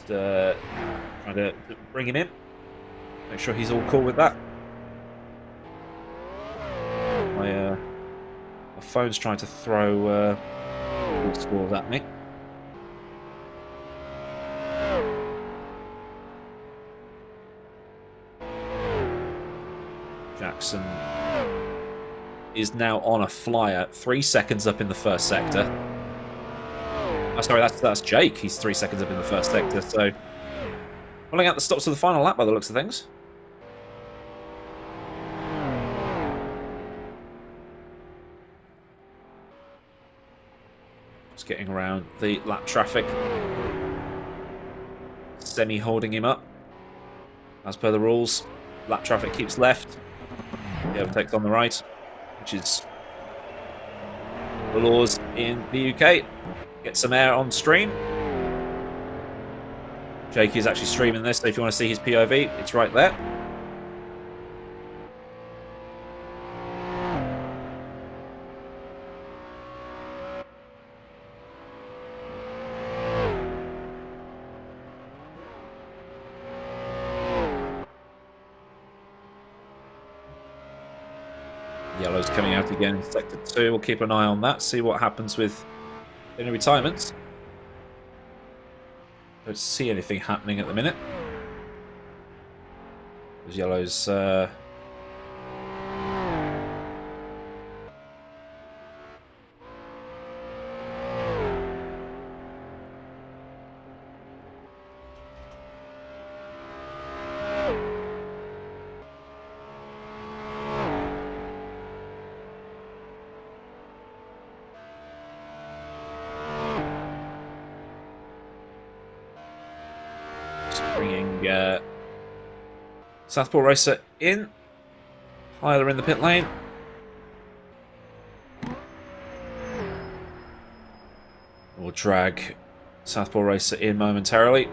to bring him in, make sure he's all cool with that. My phone's trying to throw scores at me. Jackson is now on a flyer, 3 seconds up in the first sector. Oh, sorry, that's Jake. He's 3 seconds up in the first sector. So, pulling out the stops of the final lap by the looks of things. Just getting around the lap traffic. Semi holding him up, as per the rules. Lap traffic keeps left. The overtake's on the right, which is the laws in the UK. Get some air on stream. Jake is actually streaming this, so if you want to see his POV, it's right there. Yellow's coming out again in Sector 2. We'll keep an eye on that, see what happens with any retirements. Don't see anything happening at the minute. There's Yellow's... bringing Southpaw Racer in. Hyler in the pit lane. We'll drag Southpaw Racer in momentarily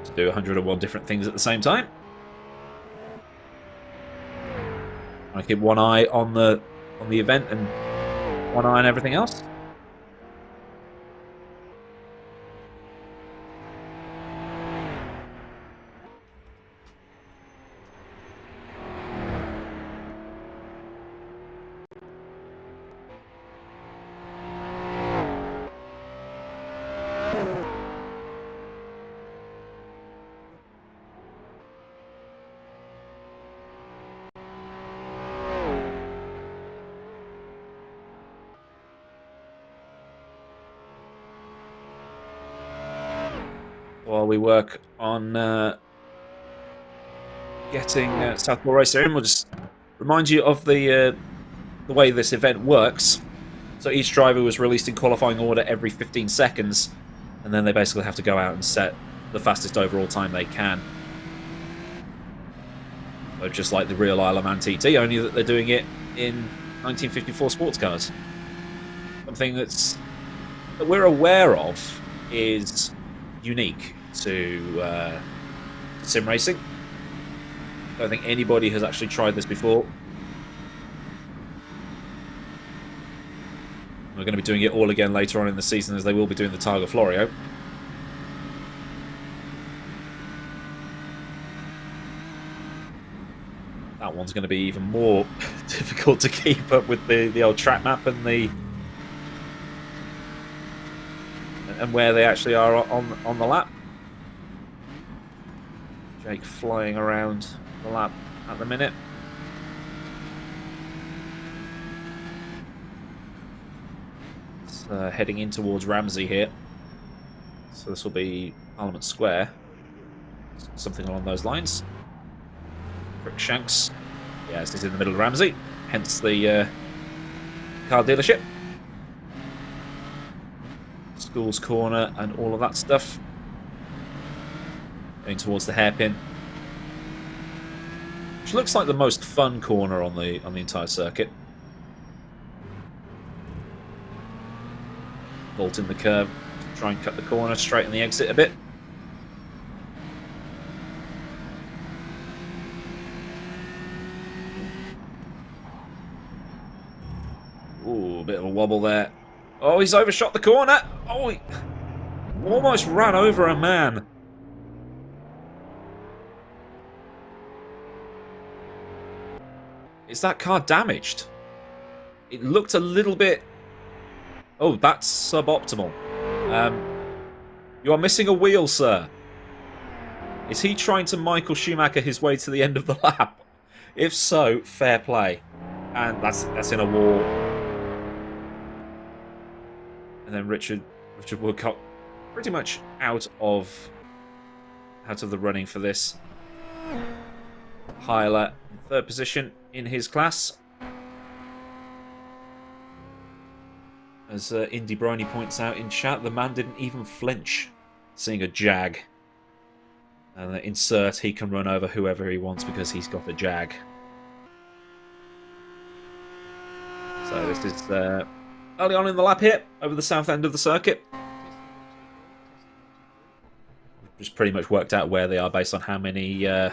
to do 101 different things at the same time. I keep one eye on the event and one eye on everything else. While we work on getting Southpaw Racer in, we'll just remind you of the way this event works. So each driver was released in qualifying order every 15 seconds, and then they basically have to go out and set the fastest overall time they can. So just like the real Isle of Man TT, only that they're doing it in 1954 sports cars. Something that we're aware of is unique to sim racing. I don't think anybody has actually tried this before. We're going to be doing it all again later on in the season, as they will be doing the Targa Florio. That one's going to be even more difficult to keep up with the old track map and where they actually are on the lap. Jake flying around the lap at the minute. It's heading in towards Ramsey here. So this will be Parliament Square. Something along those lines. Shanks. Yes, he's in the middle of Ramsey. Hence the car dealership. Schools Corner and all of that stuff. Going towards the hairpin, which looks like the most fun corner on the entire circuit. vaulting the curb, try and cut the corner, straighten the exit a bit. Ooh, a bit of a wobble there. Oh, he's overshot the corner. Oh, he almost ran over a man. Is that car damaged? It looked a little bit... Oh, that's suboptimal. You are missing a wheel, sir. Is he trying to Michael Schumacher his way to the end of the lap? If so, fair play. And that's in a wall. And then Richard Woodcock pretty much out of the running for this. Hyler in third position in his class. As Indy Brony points out in chat, the man didn't even flinch seeing a Jag. And insert, he can run over whoever he wants because he's got a Jag. So this is early on in the lap here, over the south end of the circuit. Just pretty much worked out where they are based on how many how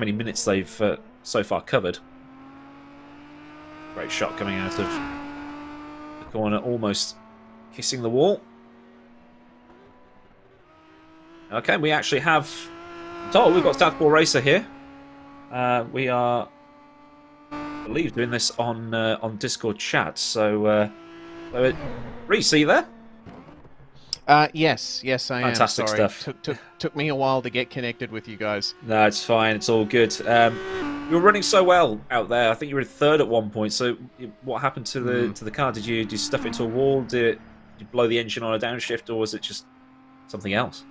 many minutes they've so far covered. Great shot coming out of the corner, almost kissing the wall. Okay, we actually have... Oh, we've got Southpaw Racer here. We are, I believe, doing this on Discord chat. So, Reece, are you there? Yes, I am. Fantastic stuff. Took me a while to get connected with you guys. No, it's fine. It's all good. You were running so well out there. I think you were in third at one point. So, what happened to the car? Did you stuff it into a wall? Did you blow the engine on a downshift, or was it just something else?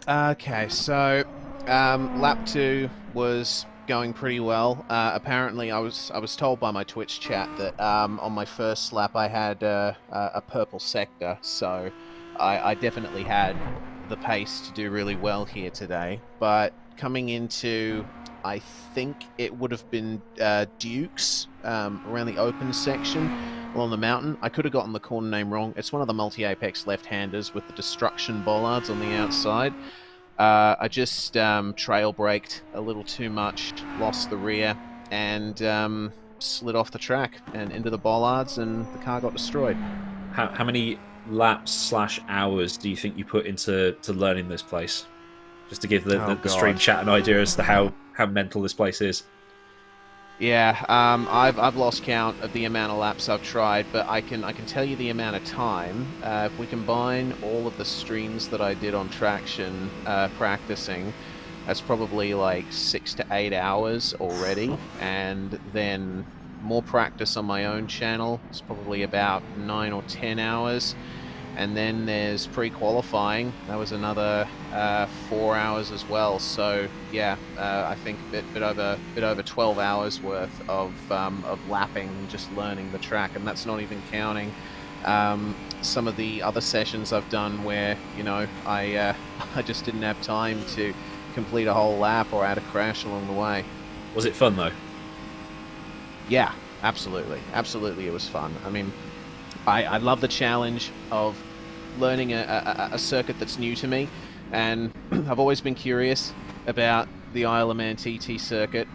Okay, so lap 2 was going pretty well. Apparently, I was told by my Twitch chat that on my first lap I had a purple sector, so I definitely had the pace to do really well here today. But coming into, I think it would have been Dukes around the open section along the mountain. I could have gotten the corner name wrong. It's one of the multi-apex left-handers with the destruction bollards on the outside. I just trail braked a little too much, lost the rear, and slid off the track and into the bollards, and the car got destroyed. How many laps / hours do you think you put into learning this place? Just to give the stream chat an idea as to how mental this place is. Yeah, I've lost count of the amount of laps I've tried, but I can tell you the amount of time. If we combine all of the streams that I did on traction practicing, that's probably like 6 to 8 hours already, and then more practice on my own channel. It's probably about 9 or 10 hours. And then there's pre-qualifying. That was another 4 hours as well. So yeah, I think a bit over 12 hours worth of lapping and just learning the track, and that's not even counting some of the other sessions I've done where I just didn't have time to complete a whole lap, or I had a crash along the way. Was it fun though? Yeah, absolutely, it was fun. I mean, I love the challenge of learning a circuit that's new to me, and I've always been curious about the Isle of Man TT circuit.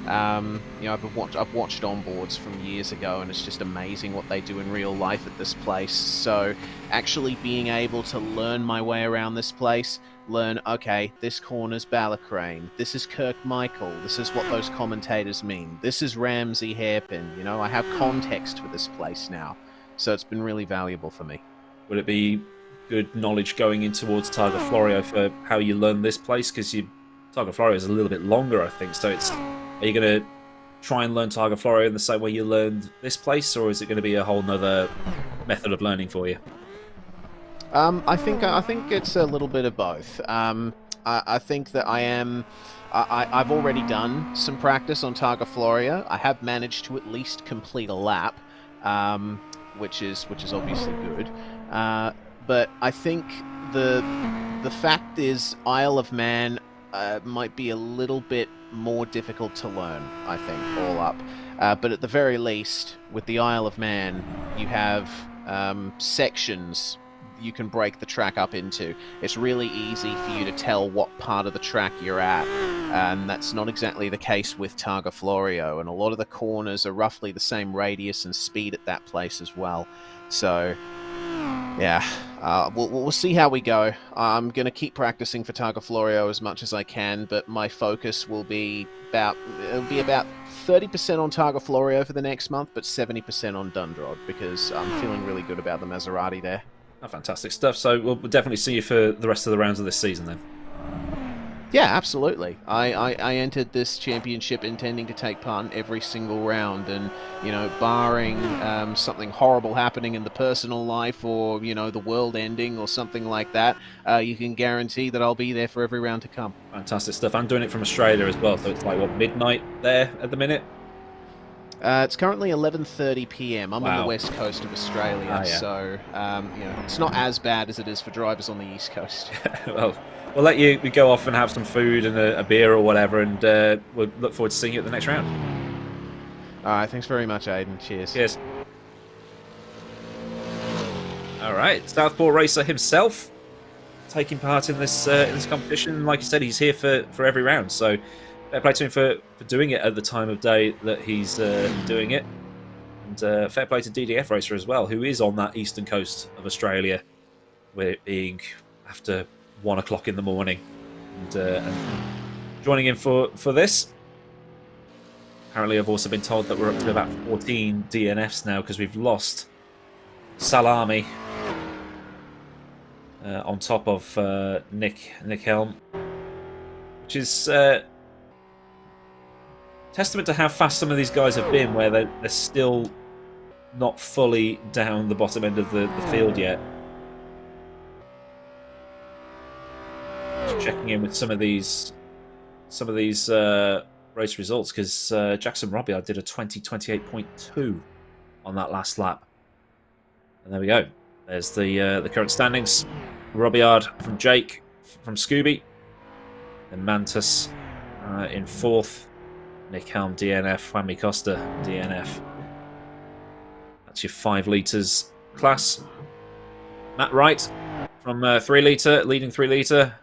I've watched onboards from years ago, and it's just amazing what they do in real life at this place. So actually being able to learn my way around this place, okay, this corner's Ballacrane, this is Kirkmichael, this is what those commentators mean, this is Ramsey Hairpin, I have context for this place now. So it's been really valuable for me. Would it be good knowledge going in towards Targa Florio for how you learn this place? Because Targa Florio is a little bit longer, I think. So are you going to try and learn Targa Florio in the same way you learned this place, or is it going to be a whole nother method of learning for you? I think it's a little bit of both. I think that I've already done some practice on Targa Florio. I have managed to at least complete a lap. Which is obviously good, but I think the fact is Isle of Man might be a little bit more difficult to learn, I think, all up. But at the very least, with the Isle of Man, you have sections you can break the track up into. It's really easy for you to tell what part of the track you're at, and that's not exactly the case with Targa Florio, and a lot of the corners are roughly the same radius and speed at that place as well. So yeah, we'll see how we go. I'm going to keep practicing for Targa Florio as much as I can, but my focus will be about 30% on Targa Florio for the next month, but 70% on Dundrod, because I'm feeling really good about the Maserati there. Oh, fantastic stuff. So we'll definitely see you for the rest of the rounds of this season then. Yeah, absolutely. I entered this championship intending to take part in every single round, and, you know, barring something horrible happening in the personal life, or, you know, the world ending or something like that, you can guarantee that I'll be there for every round to come. Fantastic stuff. I'm doing it from Australia as well, so it's like, what, midnight there at the minute? It's currently 11:30 p.m. I'm on Wow. the west coast of Australia, Yeah. So you know, it's not as bad as it is for drivers on the east coast. Well, we'll let you go off and have some food and a beer or whatever, and we'll look forward to seeing you at the next round. All right, thanks very much, Aiden. Cheers. Cheers. All right, Southpaw Racer himself taking part in this competition. Like I said, he's here for every round, so fair play to him for doing it at the time of day that he's doing it. And fair play to DDF Racer as well, who is on that eastern coast of Australia, with it being after 1 o'clock in the morning, and joining in for this. Apparently, I've also been told that we're up to about 14 DNFs now, because we've lost Salami on top of Nick Helm, which is testament to how fast some of these guys have been, where they're still not fully down the bottom end of the field yet. Just checking in with some of these race results, because Jackson Robillard did a 20:28.2 on that last lap. And there we go. There's the current standings. Robillard from Jake from Scooby, and Mantis in 4th. Nick Helm DNF, Whammy Costa DNF. That's your 5 litres class. Matt Wright from 3 litre, leading 3 litre.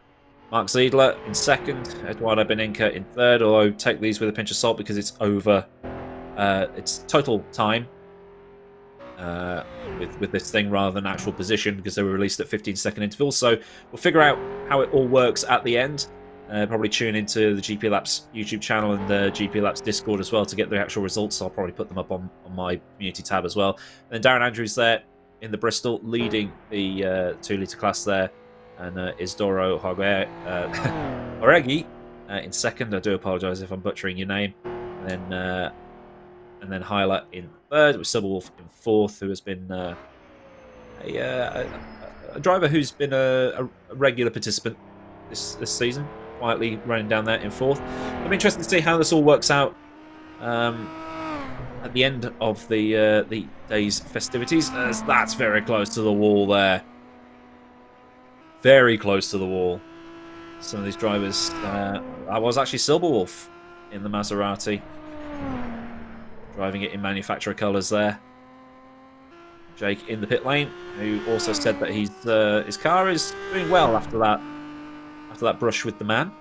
Mark Ziedler in 2nd. Eduardo Beninca in 3rd, although take these with a pinch of salt because it's over. It's total time with this thing rather than actual position, because they were released at 15-second intervals. So we'll figure out how it all works at the end. Probably tune into the GP Laps YouTube channel and the GP Laps Discord as well to get the actual results. I'll probably put them up on my community tab as well. And then Darren Andrews there in the Bristol, leading the 2 litre class there, and Isidoro Oregi in 2nd. I do apologise if I'm butchering your name. And then Hyla in 3rd, with Silverwolf in 4th, who has been a driver who's been a regular participant this season, quietly running down there in 4th. I'm interested to see how this all works out at the end of the day's festivities, as that's very close to the wall there. Very close to the wall. Some of these drivers. I was actually Silverwolf in the Maserati, driving it in manufacturer colours there. Jake in the pit lane, who also said that his car is doing well after that brush with the man.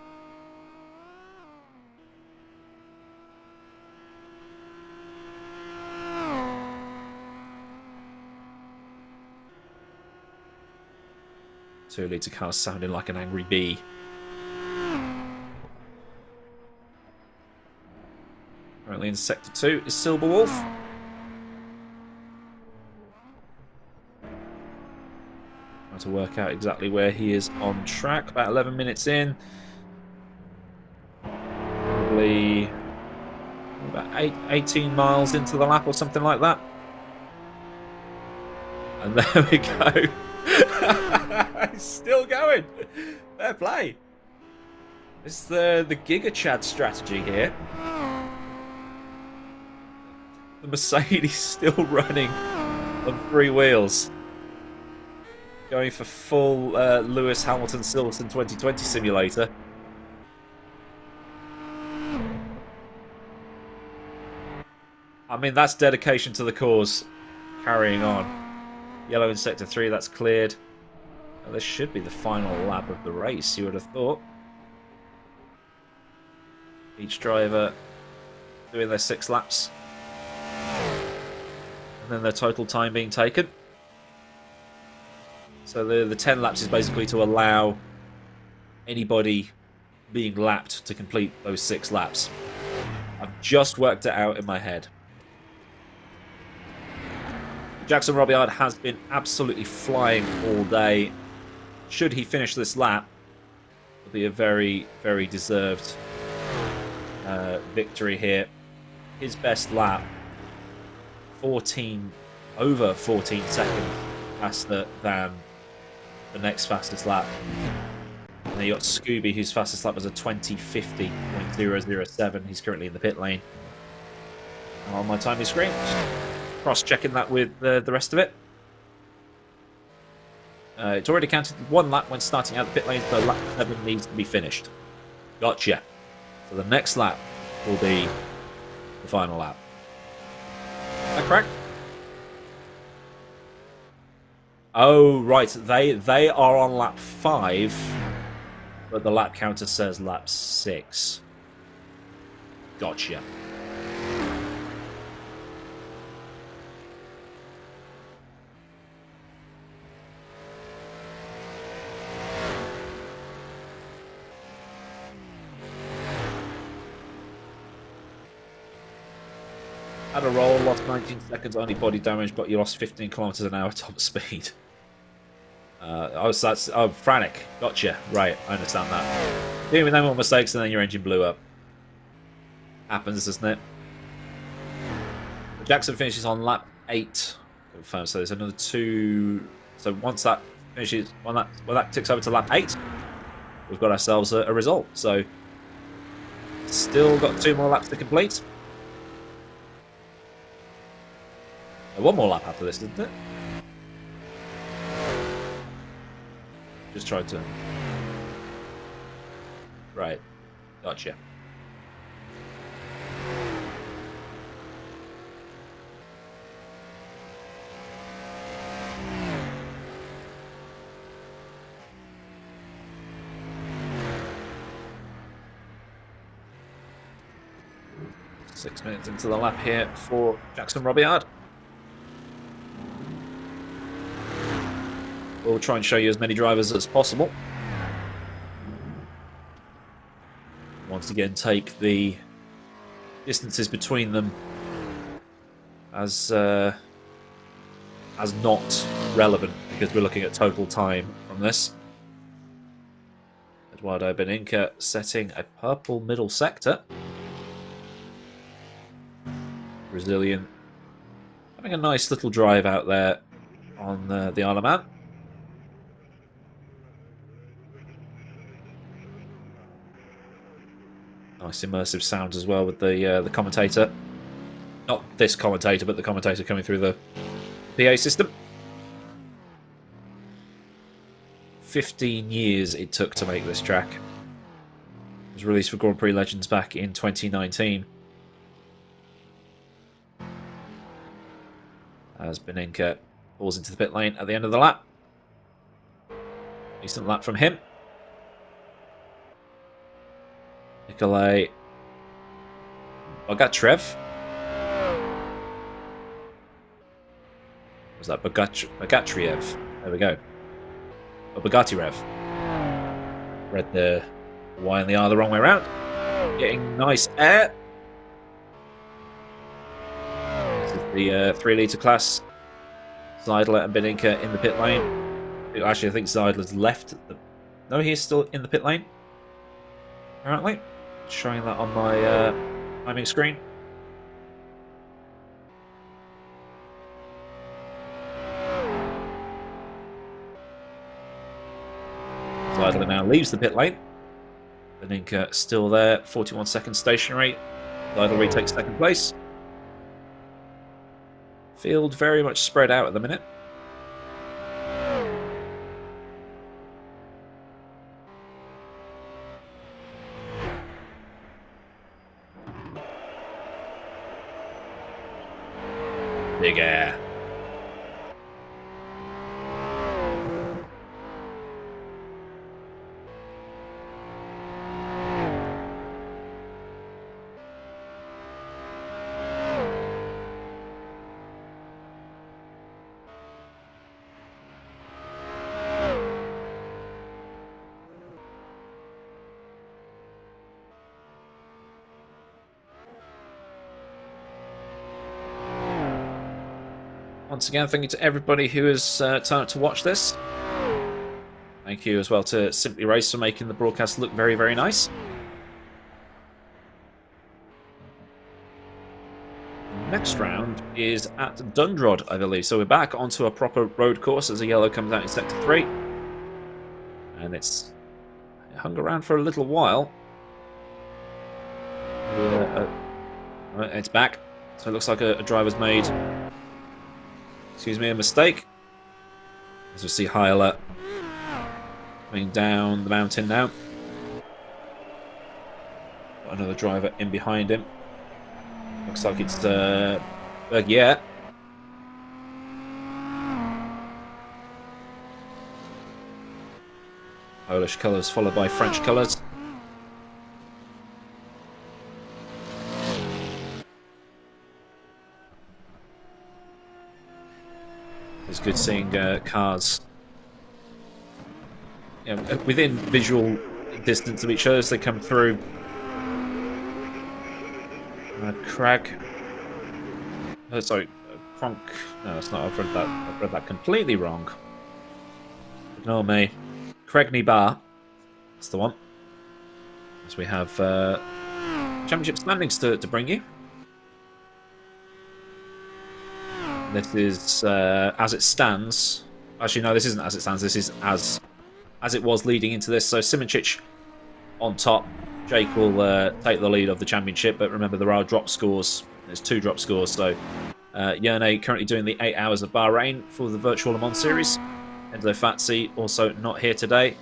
Two-litre car sounding like an angry bee. Currently in Sector 2 is Silverwolf. Trying to work out exactly where he is on track. About 11 minutes in. Probably about 18 miles into the lap or something like that. And there we go. He's still going. Fair play. It's the Giga Chad strategy here. The Mercedes still running on 3 wheels. Going for full Lewis Hamilton Silverstone 2020 simulator. I mean, that's dedication to the cause. Carrying on. Yellow in Sector 3, that's cleared. Well, this should be the final lap of the race, you would have thought. Each driver doing their 6 laps. And then their total time being taken. So the 10 laps is basically to allow anybody being lapped to complete those 6 laps. I've just worked it out in my head. Jackson Robillard has been absolutely flying all day. Should he finish this lap, it'll be a very, very deserved victory here. His best lap, over 14 seconds faster than the next fastest lap. And then you got Scooby, whose fastest lap was a 20:50.007. He's currently in the pit lane. And on my timing screen, cross-checking that with the rest of it. It's already counted 1 lap when starting out the pit lane, but lap 7 needs to be finished. Gotcha. So the next lap will be the final lap. Is that correct? Oh, right. They are on lap 5, but the lap counter says lap 6. Gotcha. Had a roll, lost 19 seconds, only body damage, but you lost 15 kilometers an hour top speed. Frantic. Gotcha. Right, I understand that. Doing no more mistakes and then your engine blew up. Happens, doesn't it? Jackson finishes on lap 8. Confirmed. So there's another 2. So once that finishes, when that ticks over to lap 8, we've got ourselves a result. So still got 2 more laps to complete. 1 more lap after this, isn't it? Just tried to... Right. Gotcha. Six minutes into the lap here for Jackson Robillard. We'll try and show you as many drivers as possible. Once again, take the distances between them as not relevant, because we're looking at total time from this. Eduardo Beninca setting a purple middle sector. Brazilian having a nice little drive out there on the Isle of Man. Nice immersive sounds as well with the commentator. Not this commentator, but the commentator coming through the PA system. 15 years it took to make this track. It was released for Grand Prix Legends back in 2019. As Beninca pulls into the pit lane at the end of the lap. Decent lap from him. Nikolai Bogatrev. Was that Bogatriev? There we go. Or Bogatyrev. Read the Y and the R the wrong way around. Getting nice air. This is the 3 litre class. Seidler and Beninca in the pit lane. Actually, I think Seidler's left. No, he's still in the pit lane. Apparently. Showing that on my timing screen. Seidler now leaves the pit lane. Beninca still there, 41 seconds stationary. Seidler retakes second place. Field very much spread out at the minute. Big air. Once again, thank you to everybody who has turned up to watch this. Thank you as well to Simply Race for making the broadcast look very, very nice. Next round is at Dundrod, I believe. So we're back onto a proper road course as a yellow comes out in Sector 3. And it hung around for a little while. It's back. So it looks like a driver's made, a mistake. As we see Hyla coming down the mountain now. Got another driver in behind him. Looks like it's yeah. Polish colours followed by French colours. It's good seeing cars within visual distance of each other as they come through. Crag. Oh, sorry, Kronk. No, that's not. I've read that completely wrong. Ignore me. Cregney Bar. That's the one. As we have championship standings to bring you. This is as it stands. Actually, no, this isn't as it stands. This is as it was leading into this. So Simoncic on top. Jake will take the lead of the championship, but remember there are drop scores. There's 2 drop scores. So Yerne currently doing the 8 hours of Bahrain for the Virtual Le Mans series. Enzo Fazzi also not here today.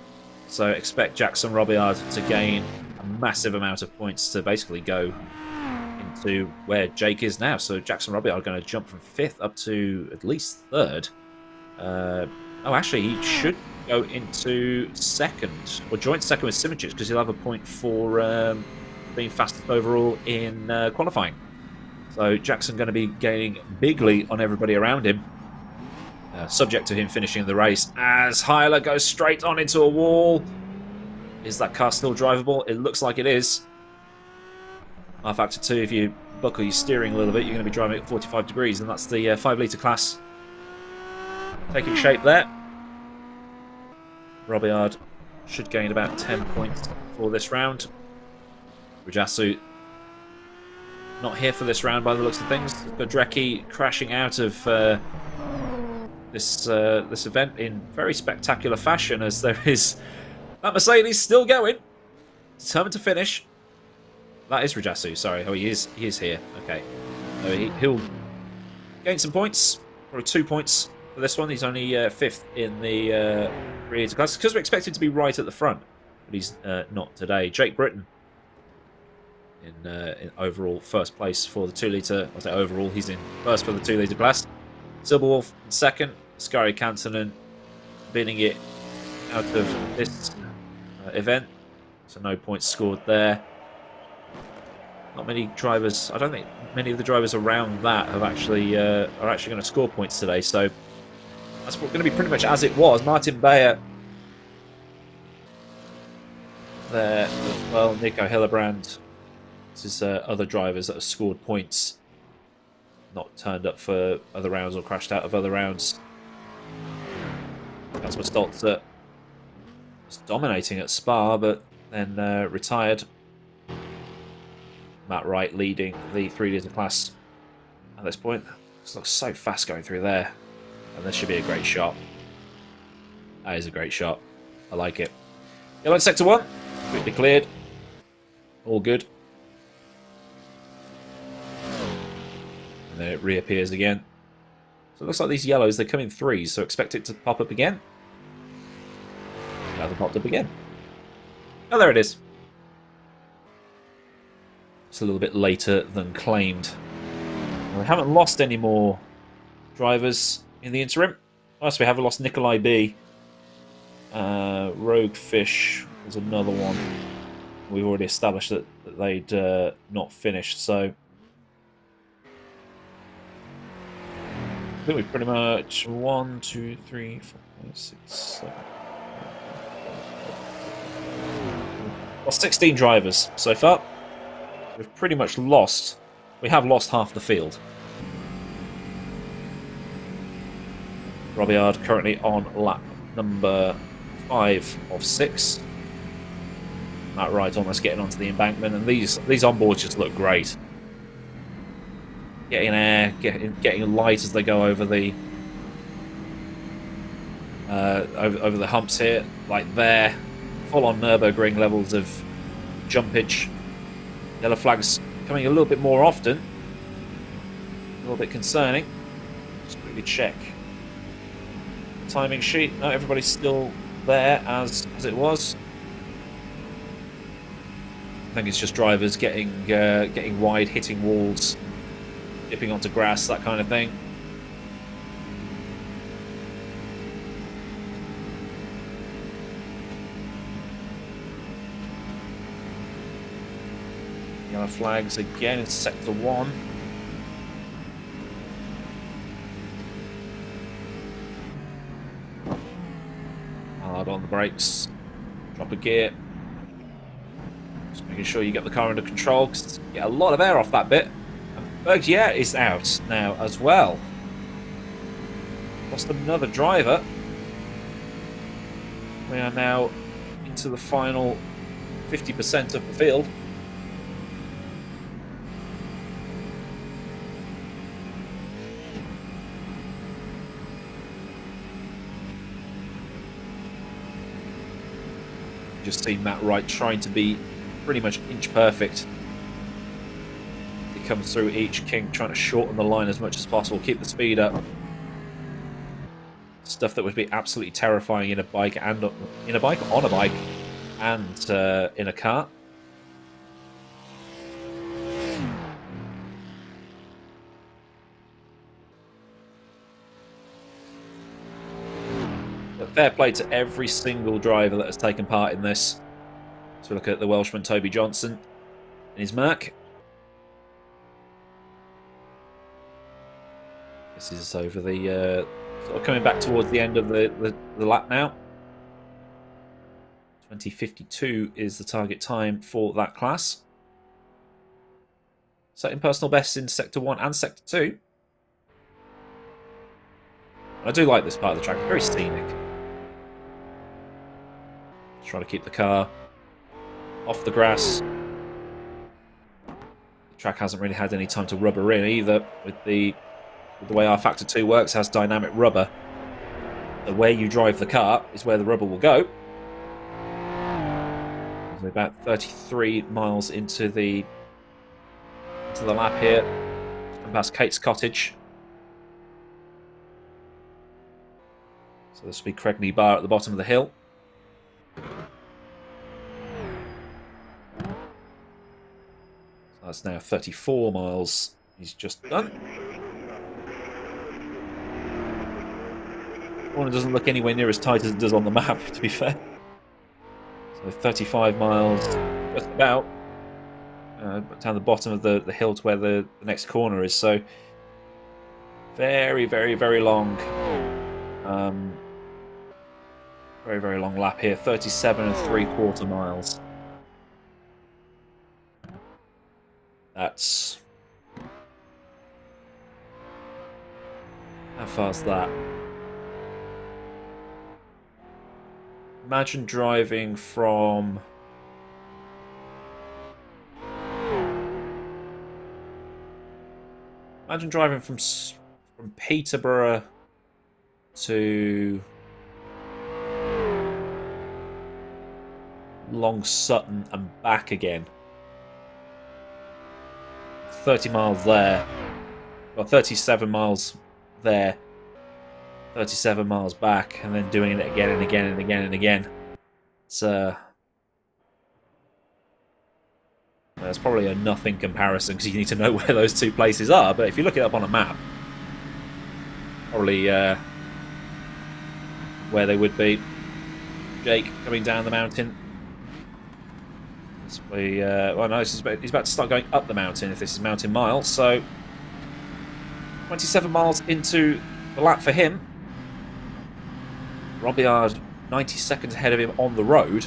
So expect Jackson Robillard to gain a massive amount of points to basically go into where Jake is now. So Jackson Robillard going to jump from 5th up to at least 3rd. Oh, actually, he should go into 2nd, or joint 2nd with Simoncic, because he'll have a point for being fastest overall in qualifying. So Jackson going to be gaining bigly on everybody around him, subject to him finishing the race. As Hyla goes straight on into a wall. Is that car still drivable? It looks like it is. R-Factor 2, if you buckle your steering a little bit, you're going to be driving at 45 degrees, and that's the 5-litre class taking shape there. Robillard should gain about 10 points for this round. Rajasu not here for this round by the looks of things. Godrecki crashing out of this event in very spectacular fashion, as there is that Mercedes still going, determined to finish. That is Rajasu, sorry. Oh, he is here. Okay. So he'll gain some points, probably 2 points for this one. He's only 5th in the rear class because we're expected to be right at the front, but he's not today. Jake Britton in overall 1st place for the 2-litre. I say overall, he's in 1st for the 2-litre class. Silberwolf in 2nd. Skari Kantonen beating it out of this event, so no points scored there. Not many drivers. I don't think many of the drivers around that have actually are actually going to score points today. So that's going to be pretty much as it was. Martin Bayer there as well. Nico Hillebrand. This is other drivers that have scored points, not turned up for other rounds or crashed out of other rounds. Kasper Stolzer was dominating at Spa, but then retired. Matt Wright leading the 3-litre class at this point. This looks so fast going through there. And this should be a great shot. That is a great shot. I like it. Yellow in Sector 1. Quickly cleared. All good. And then it reappears again. So it looks like these yellows, they come in 3s, so expect it to pop up again. Now they popped up again. Oh, there it is. It's a little bit later than claimed. We haven't lost any more drivers in the interim. Nice, we have lost Nikolai B. Rogue Fish was another one. We've already established that they'd not finished, so I think we've pretty much 1, 2, 3, 4, 5, 6, 7. Lost 16 drivers so far. We've pretty much lost. We have lost half the field. Robillard currently on lap number 5 of 6. Matt Wright almost getting onto the embankment, and these onboards just look great. Getting air, getting light as they go over the over the humps here, like there. Full on Nürburgring levels of jumpage. Yellow flags coming a little bit more often. A little bit concerning. Just quickly check the timing sheet. No, everybody's still there as it was. I think it's just drivers getting wide, hitting walls, dipping onto grass, that kind of thing. Yellow flags again in sector 1. Hard on the brakes. Drop a gear. Just making sure you get the car under control, because you get a lot of air off that bit. And Bergier is out now as well. Lost another driver. We are now into the final 50% of the field. Just see Matt Wright trying to be pretty much inch perfect. He comes through each kink, trying to shorten the line as much as possible, keep the speed up. Stuff that would be absolutely terrifying in a bike and on a bike, and in a car. Fair play to every single driver that has taken part in this. So we look at the Welshman Toby Johnson in his Merc. This is over the sort of coming back towards the end of the lap now. 20:52 is the target time for that class. Setting personal bests in Sector 1 and Sector 2. I do like this part of the track, very scenic. Trying to keep the car off the grass. The track hasn't really had any time to rubber in either. With the way our Factor 2 works, has dynamic rubber. The way you drive the car is where the rubber will go. We're about 33 miles into the lap here. Come past Kate's cottage. So this will be Cregney Bar at the bottom of the hill. That's now 34 miles he's just done. Corner doesn't look anywhere near as tight as it does on the map, to be fair. So 35 miles, just about, down the bottom of the hill to where the next corner is. So very, very, very long. Very, very long lap here. 37 3/4 miles. That's... How far's that? Imagine driving from... Imagine driving from Peterborough to Long Sutton and back again. 30 miles there. Well, 37 miles there. 37 miles back, and then doing it again and again and again and again. It's there's probably a nothing comparison because you need to know where those two places are, but if you look it up on a map, Probably where they would be. Jake coming down the mountain. Well, no, he's about to start going up the mountain if this is Mountain Mile. So 27 miles into the lap for him. Robillard 90 seconds ahead of him on the road.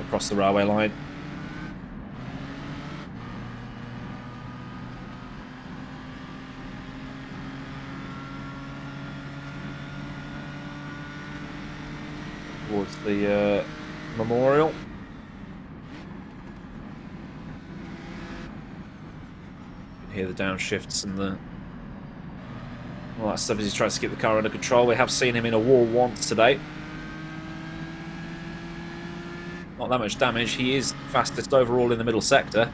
Across the railway line. Towards the memorial. You can hear the downshifts and all that stuff as he tries to keep the car under control. We have seen him in a wall once today. Not that much damage. He is fastest overall in the middle sector.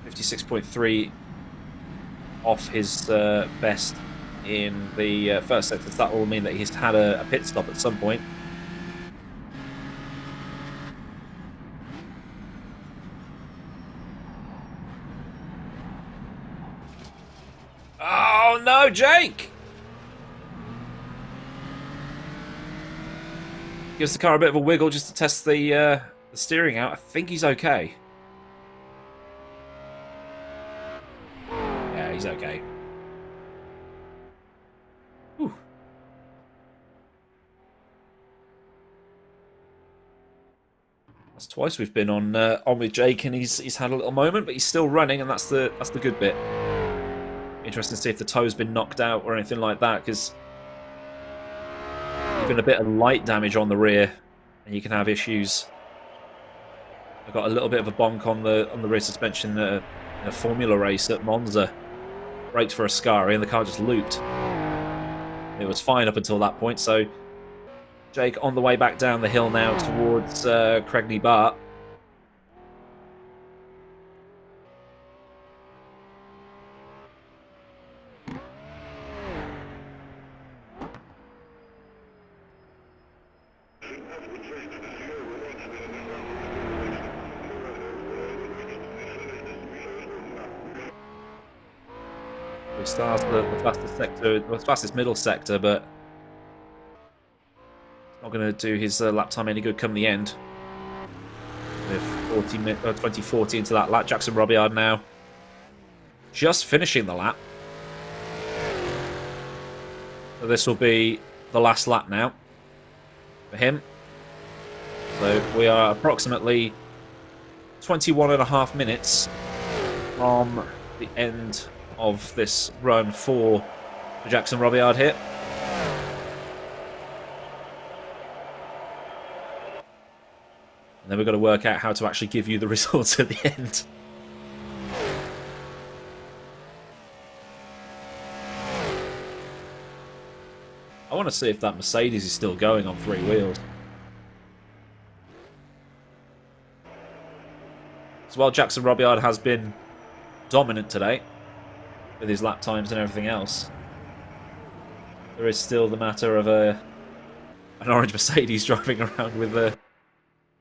56.3 off his best in the first sector. So that will mean that he's had a pit stop at some point. Oh no, Jake! Gives the car a bit of a wiggle just to test the steering out. I think he's okay. Yeah, he's okay. Whew. That's twice we've been on with Jake, and he's had a little moment, but he's still running, and that's the good bit. Interesting to see if the toe's been knocked out or anything like that, because even a bit of light damage on the rear, and you can have issues. I got a little bit of a bonk on the rear suspension in a Formula race at Monza. Braked for Ascari, and the car just looped. It was fine up until that point. So Jake on the way back down the hill now towards Cregny Bart. He starts the fastest sector, the fastest middle sector, but not going to do his lap time any good come the end. With 2040 into that lap, Jackson Robillard now just finishing the lap. So this will be the last lap now for him. So we are approximately 21.5 minutes from the end of this run for Jackson Robillard here. And then we've got to work out how to actually give you the results at the end. I want to see if that Mercedes is still going on three wheels. So while Jackson Robillard has been dominant today, with his lap times and everything else, there is still the matter of an orange Mercedes driving around with the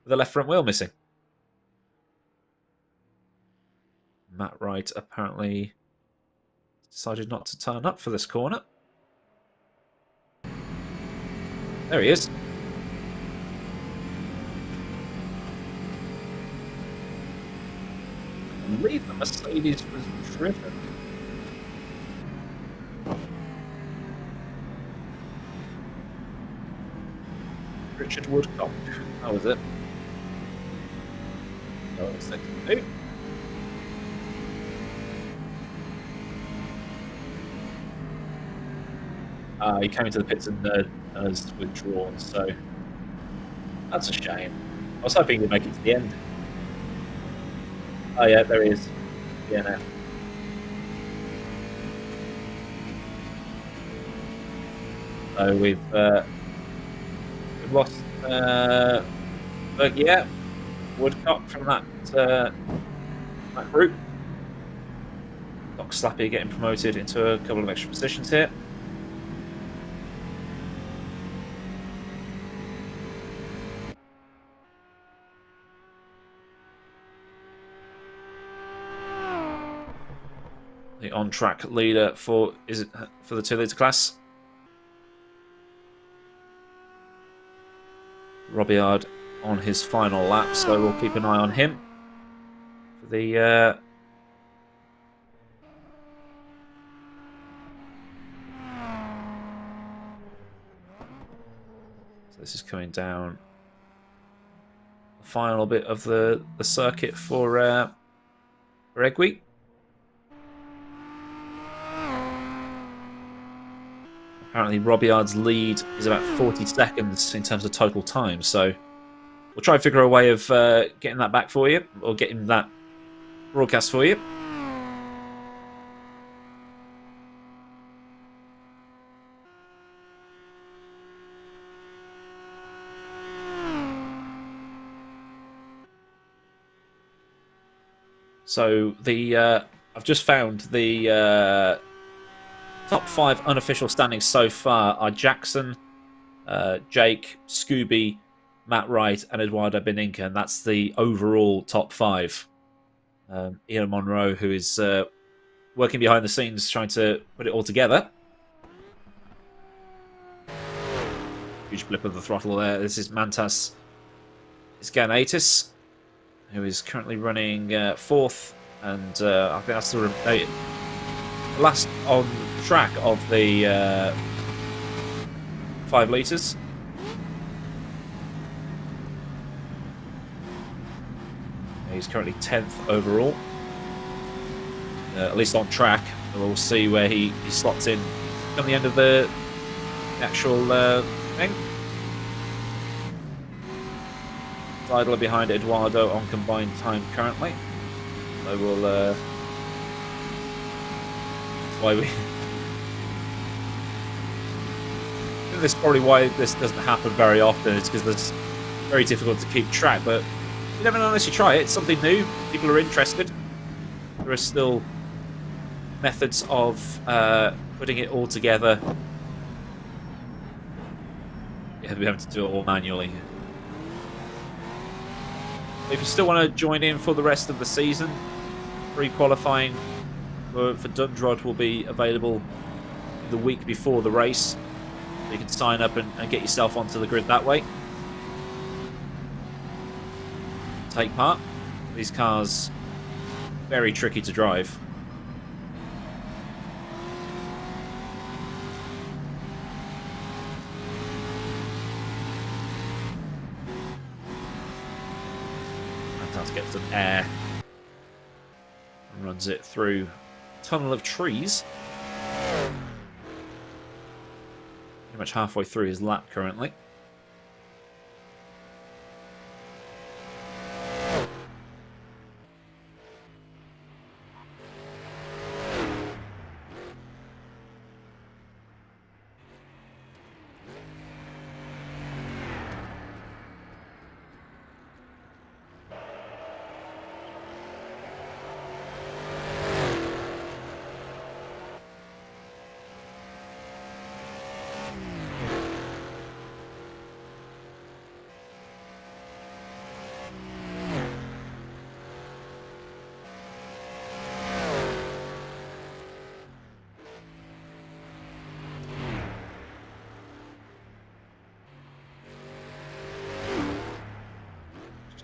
left front wheel missing. Matt Wright apparently decided not to turn up for this corner. There he is. I believe the Mercedes was driven. Richard Woodcock. How was it? No, it's second two. He came into the pits and has withdrawn, so that's a shame. I was hoping he'd make it to the end. Oh yeah, there he is. DNF. So we've lost yeah, Woodcock from that group. Doc Slappy getting promoted into a couple of extra positions here. the on-track leader for the 2-litre class. Robillard on his final lap, so we'll keep an eye on him for the so this is coming down the final bit of the circuit for Egwy. Apparently Robillard's lead is about 40 seconds in terms of total time, so we'll try and figure a way of getting that back for you, or getting that broadcast for you. So I've just found the top 5 unofficial standings so far are Jackson, Jake, Scooby, Matt Wright, and Eduardo Beninca, and that's the overall top 5. Ian Monroe, who is working behind the scenes trying to put it all together. Huge blip of the throttle there. This is Mantas Isganitis, who is currently running 4th, and I think that's the last on track of the 5 litres. He's currently 10th overall, at least on track. We'll see where he slots in at the end of the actual thing. Idler behind Eduardo on combined time currently. So we'll why we this is probably why this doesn't happen very often. It's because it's very difficult to keep track, but you never know unless you try it. It's something new. People are interested. There are still methods of putting it all together. Yeah, we have to do it all manually. If you still want to join in for the rest of the season, pre-qualifying for Dundrod will be available the week before the race. You can sign up and get yourself onto the grid that way. Take part. These cars, very tricky to drive. Gets some air and runs it through a tunnel of trees. Pretty much halfway through his lap currently.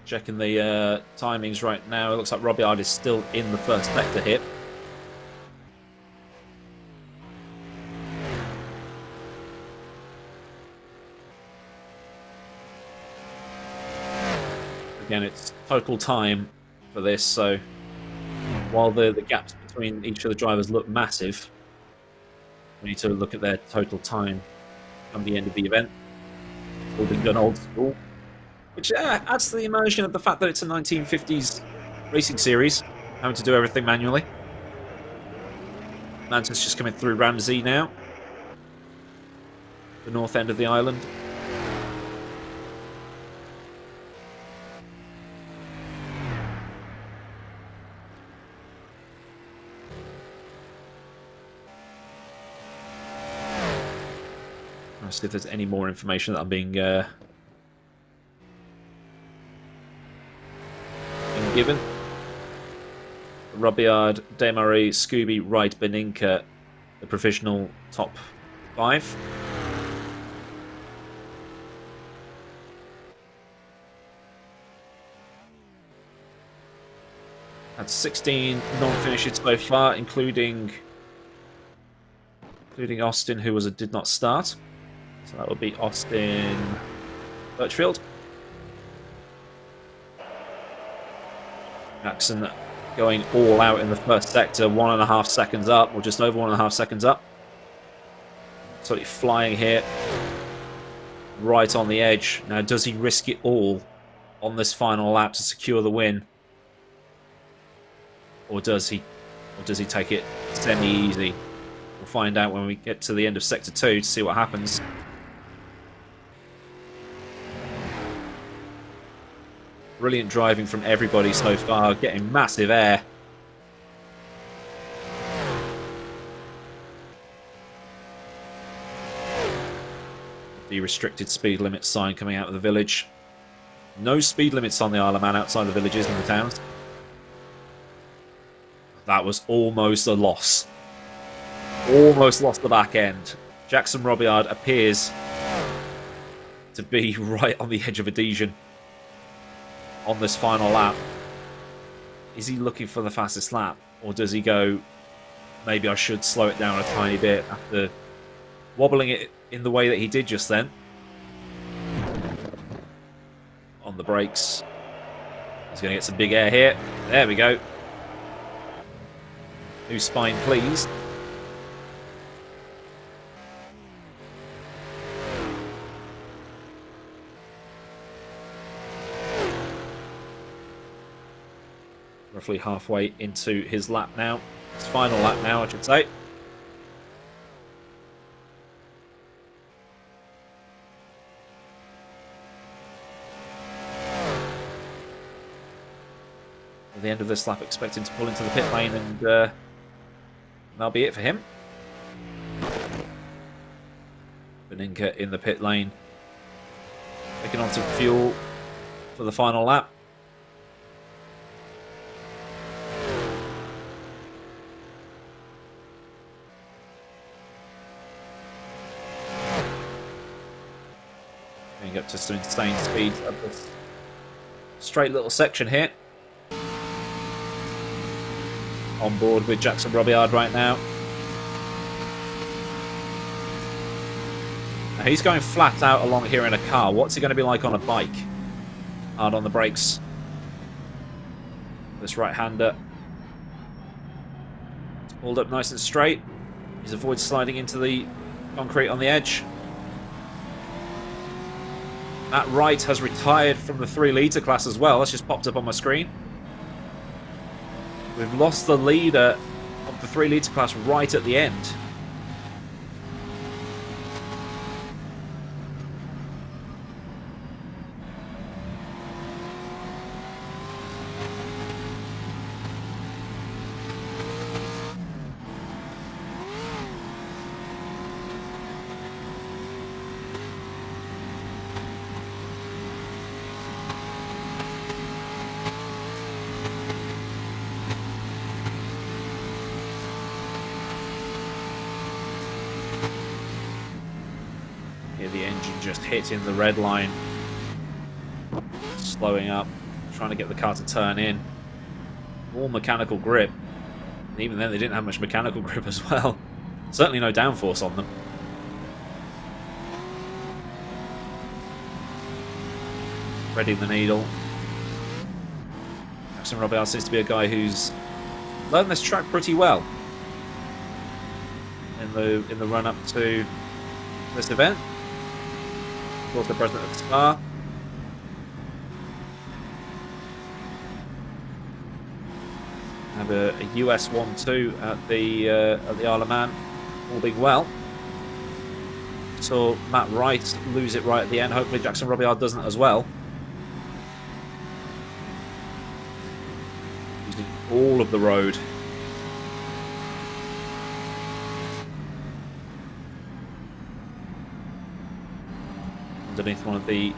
Checking the timings right now. It looks like Robillard is still in the first sector here. Again, it's total time for this, so while the gaps between each of the drivers look massive, we need to look at their total time come the end of the event. All been done old school. Which adds to the immersion of the fact that it's a 1950s racing series, having to do everything manually. Mantis just coming through Ramsey now, the north end of the island. I'll see if there's any more information that I'm being given. Robiard, Desmarais, Scooby, Wright, Beninka, the provisional top 5. Had 16 non-finishes so far, including Austin, who did not start. So that would be Austin Birchfield. Jackson going all out in the first sector, 1.5 seconds up, or just over 1.5 seconds up. Absolutely flying here, right on the edge. Now, does he risk it all on this final lap to secure the win? Or does he take it semi-easy? We'll find out when we get to the end of Sector 2 to see what happens. Brilliant driving from everybody so far, getting massive air. The restricted speed limit sign coming out of the village. No speed limits on the Isle of Man outside the villages and the towns. That was almost a loss. Almost lost the back end. Jackson Robiard appears to be right on the edge of adhesion on this final lap. Is he looking for the fastest lap? Or does he go, maybe I should slow it down a tiny bit after wobbling it in the way that he did just then? On the brakes. He's going to get some big air here. There we go. New spine, please. Roughly halfway into his lap now. His final lap now, I should say. At the end of this lap, expecting to pull into the pit lane, and that'll be it for him. Beninka in the pit lane, taking on some fuel for the final lap. Going up to some insane speeds up this straight little section here. On board with Jackson Robiard right now. Now he's going flat out along here in a car. What's he going to be like on a bike? Hard on the brakes. This right-hander. Pulled up nice and straight. He's avoids sliding into the concrete on the edge. Matt Wright has retired from the 3-litre class as well. That's just popped up on my screen. We've lost the leader of the 3-litre class right at the end. The engine just hitting the red line, slowing up, trying to get the car to turn in. All mechanical grip. And even then they didn't have much mechanical grip as well. Certainly no downforce on them. Threading the needle. Jackson Robiard seems to be a guy who's learned this track pretty well in the run up to this event. Also present at the Spa. Have a US 1-2 at the Isle of Man, all being well. So Matt Wright lose it right at the end. Hopefully Jackson Robiard doesn't as well. Using all of the road. Underneath one of the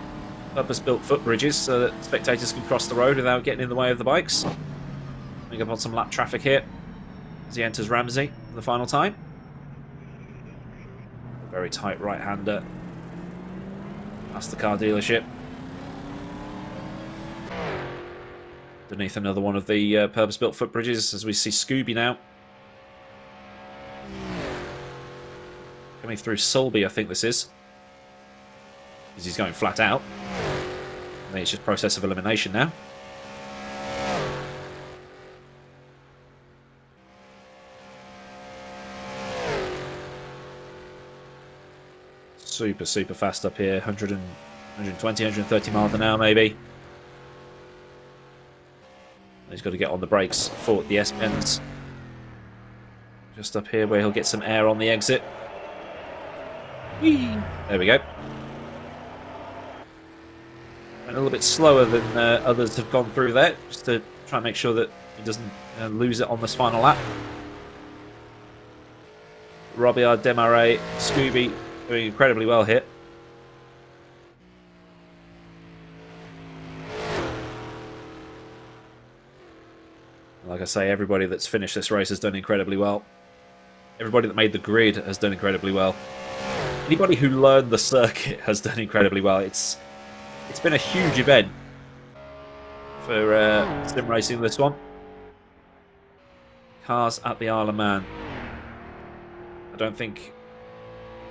purpose-built footbridges so that spectators can cross the road without getting in the way of the bikes. Coming up on some lap traffic here as he enters Ramsey for the final time. A very tight right-hander. That's the car dealership. Underneath another one of the purpose-built footbridges, as we see Scooby now. Coming through Sulby, I think this is. Because he's going flat out. I think it's just process of elimination now. Super, super fast up here. 120, 130 miles an hour maybe. He's got to get on the brakes for the S-bends. Just up here where he'll get some air on the exit. Whee! There we go. Went a little bit slower than others have gone through there, just to try and make sure that he doesn't lose it on this final lap. Robillard, Demarais, Scooby doing incredibly well here. Like I say, everybody that's finished this race has done incredibly well. Everybody that made the grid has done incredibly well. Anybody who learned the circuit has done incredibly well. It's been a huge event for sim racing, this one. Cars at the Isle of Man. I don't think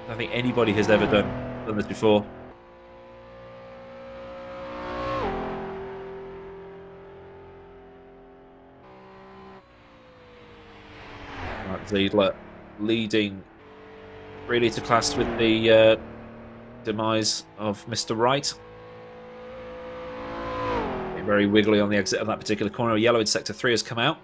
anybody has ever done this before. Ziedler leading really to class with the demise of Mr. Wright. Very wiggly on the exit of that particular corner. A yellow in sector 3 has come out.